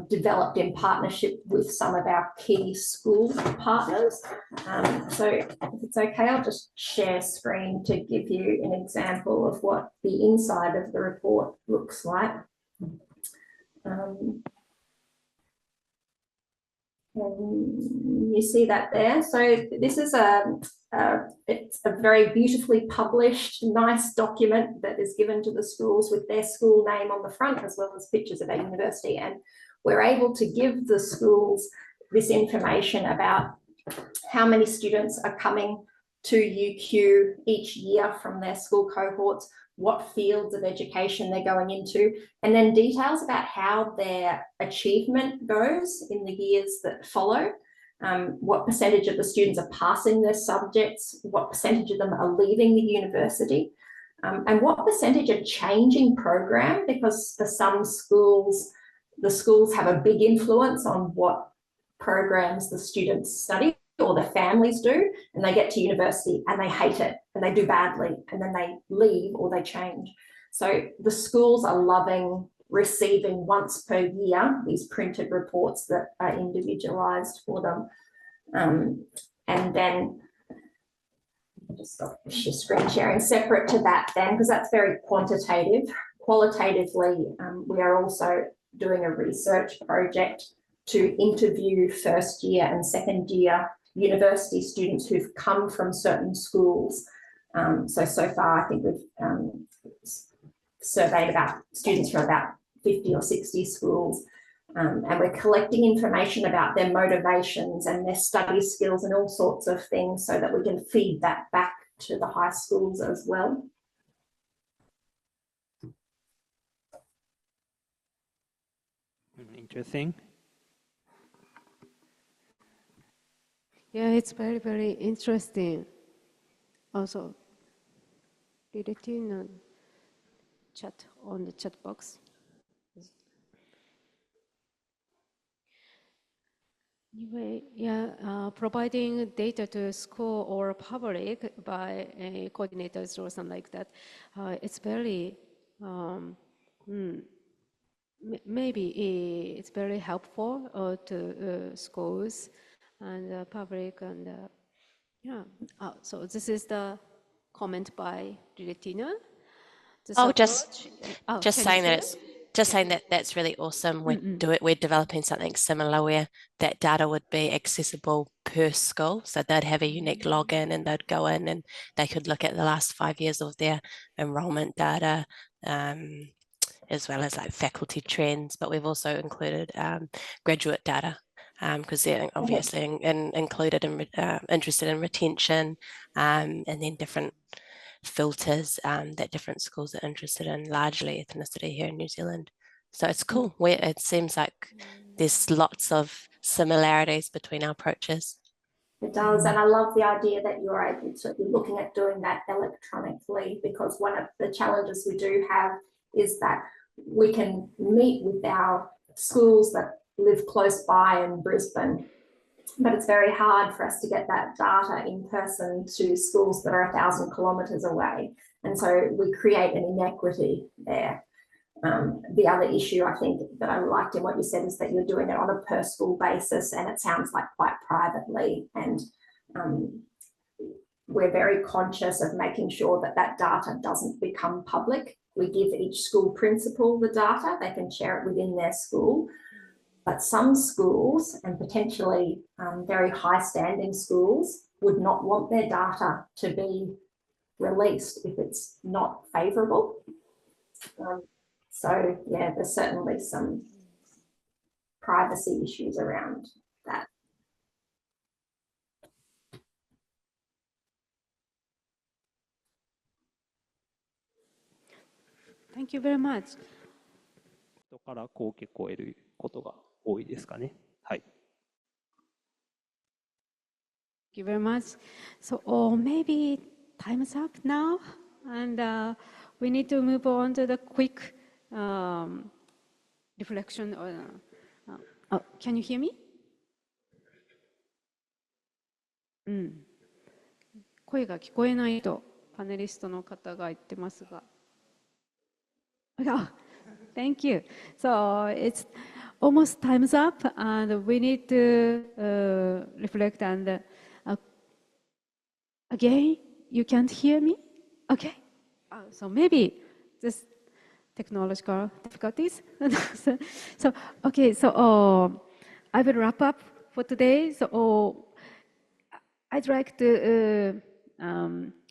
developed in partnership with some of our key school partners. So if it's okay, I'll just share screen to give you an example of what the inside of the report looks like. And you see that there. So this is it's a very beautifully published, nice document that is given to the schools with their school name on the front, as well as pictures of our university. And we're able to give the schools this information about how many students are coming to UQ each year from their school cohorts, what fields of education they're going into, and then details about how their achievement goes in the years that follow. What percentage of the students are passing their subjects, what percentage of them are leaving the university, and what percentage are changing program, because for some schools, the schools have a big influence on what programs the students study or their families do, and they get to university and they hate it and they do badly and then they leave or they change. So the schools are loving receiving once per year these printed reports that are individualized for them. And then just stop screen sharing. Separate to that then, because that's very quantitative. Qualitatively, we are also doing a research project to interview first year and second year university students who've come from certain schools. So far, I think we've surveyed about students from about 50 or 60 schools, and we're collecting information about their motivations and their study skills and all sorts of things so that we can feed that back to the high schools as well. Interesting. Yeah, it's very, very interesting. Also, Liletina chat on the chat box. Anyway, yeah, providing data to school or public by coordinators or something like that, it's very, maybe it's very helpful to schools and public, and yeah. So this is the comment by Liletina. Just saying that it's just saying that that's really awesome. We're developing something similar where that data would be accessible per school, so they'd have a unique login and they'd go in and they could look at the last 5 years of their enrollment data, as well as like faculty trends. But we've also included graduate data, because they're obviously included and interested in retention, and then different filters that different schools are interested in, largely ethnicity here in New Zealand. So it's cool. It seems like there's lots of similarities between our approaches. It does, and I love the idea that you're able to be looking at doing that electronically, because one of the challenges we do have is that we can meet with our schools that live close by in Brisbane, but it's very hard for us to get that data in person to schools that are 1,000 kilometres away. And so we create an inequity there. The other issue I think that I liked in what you said is that you're doing it on a per school basis, and it sounds like quite privately. And we're very conscious of making sure that that data doesn't become public. We give each school principal the data, they can share it within their school. But some schools, and potentially very high standing schools, would not want their data to be released if it's not favourable. So yeah, there's certainly some privacy issues around that. Thank you very much. 人からこう聞こえることが多いですかね。はい。Thank you very much. So maybe time's up now. And we need to move on to the quick reflection. Can you hear me? 声が聞こえないとパネリストの方が言ってますが。Thank you. So it's almost time's up, and we need to reflect. And again, you can't hear me? Okay. So maybe this technological difficulties. So okay. So I will wrap up for today. So I'd like to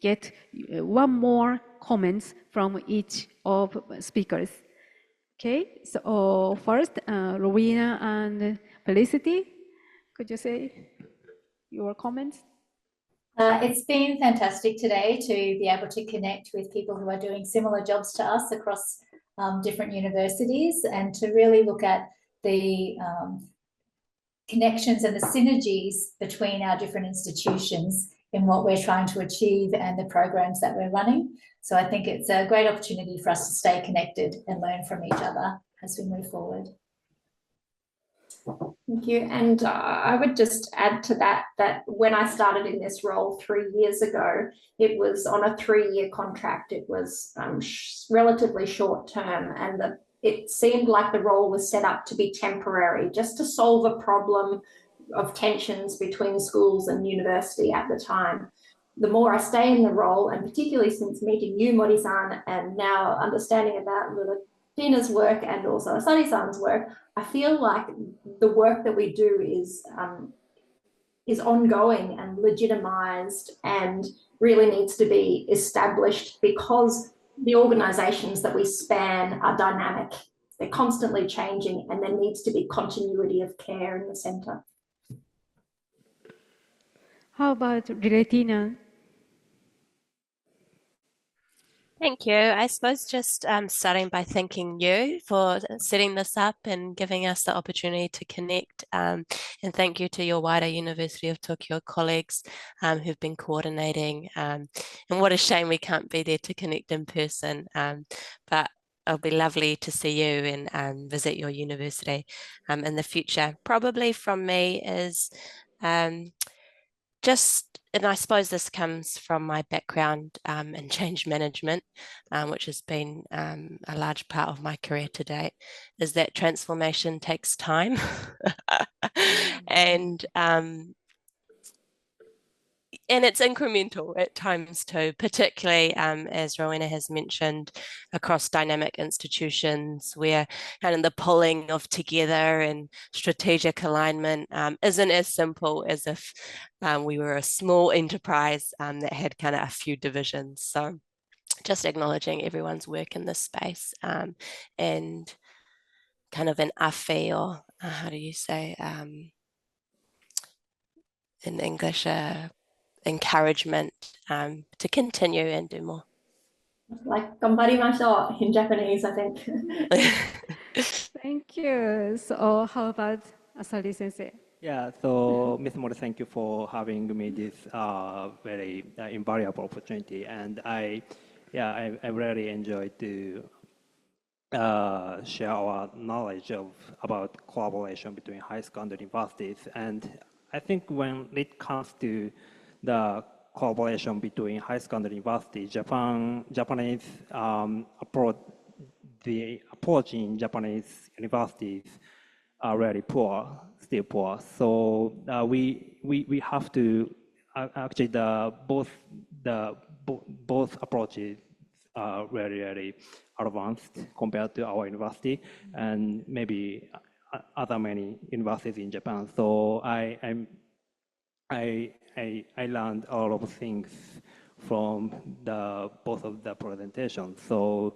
get one more comments from each of speakers. Okay, so first, Rowena and Felicity, could you say your comments? It's been fantastic today to be able to connect with people who are doing similar jobs to us across different universities, and to really look at the connections and the synergies between our different institutions in what we're trying to achieve and the programs that we're running. So I think it's a great opportunity for us to stay connected and learn from each other as we move forward. Thank you. And I would just add to that, that when I started in this role 3 years ago, it was on a 3-year contract. It was relatively short term, and it seemed like the role was set up to be temporary, just to solve a problem of tensions between schools and university at the time. The more I stay in the role, and particularly since meeting you, Mori-san, and now understanding about Liletina's work and also Asari-san's work, I feel like the work that we do is ongoing and legitimized and really needs to be established, because the organizations that we span are dynamic. They're constantly changing, and there needs to be continuity of care in the center. How about Liletina? Thank you. I suppose just starting by thanking you for setting this up and giving us the opportunity to connect. And thank you to your wider University of Tokyo colleagues who've been coordinating. And what a shame we can't be there to connect in person. But it'll be lovely to see you and visit your university in the future. Probably from me is and I suppose this comes from my background in change management, which has been a large part of my career to date, is that transformation takes time. And it's incremental at times too, particularly as Rowena has mentioned, across dynamic institutions where kind of the pulling of together and strategic alignment isn't as simple as if we were a small enterprise that had kind of a few divisions. So just acknowledging everyone's work in this space and kind of an afe, or how do you say in English, encouragement to continue and do more. Like ganbarimashou in Japanese, I think. Thank you. So how about Asari sensei? Yeah, so Ms. Mori, thank you for having me this very invaluable opportunity, and I really enjoyed to share our knowledge about collaboration between high school and universities. And I think when it comes to the collaboration between high school and university, Japanese approach in Japanese universities are really poor, still poor. So we have to actually both approaches are really advanced compared to our university and maybe other many universities in Japan. So I learned a lot of things from both of the presentations. So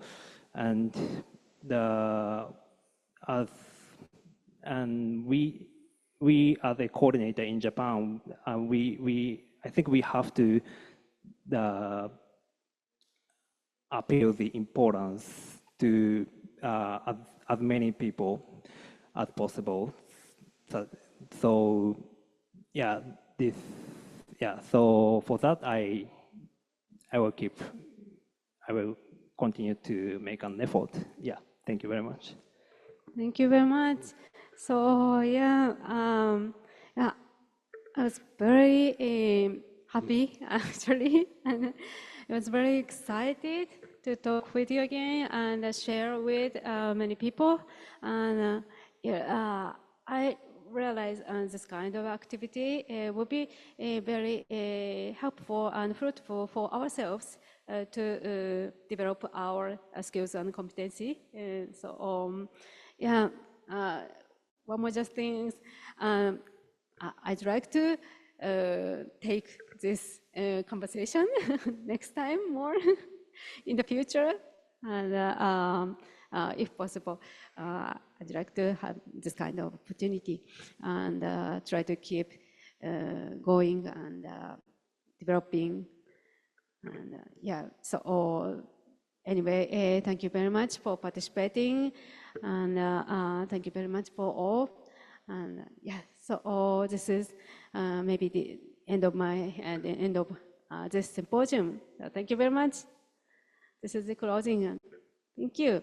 we as a coordinator in Japan, I think we have to appeal the importance to as many people as possible. So yeah, so for that I will keep I will continue to make an effort. Yeah, thank you very much. Thank you very much. So yeah, I was very happy actually, and I was very excited to talk with you again and share with many people. And I realize this kind of activity will be very helpful and fruitful for ourselves to develop our skills and competency. So yeah, one more just things. I'd like to take this conversation next time more in the future, and if possible, I'd like to have this kind of opportunity and try to keep going and developing. And yeah, so anyway, thank you very much for participating, and thank you very much for all. And yeah, so this is maybe the end of this symposium. Thank you very much. This is the closing. Thank you.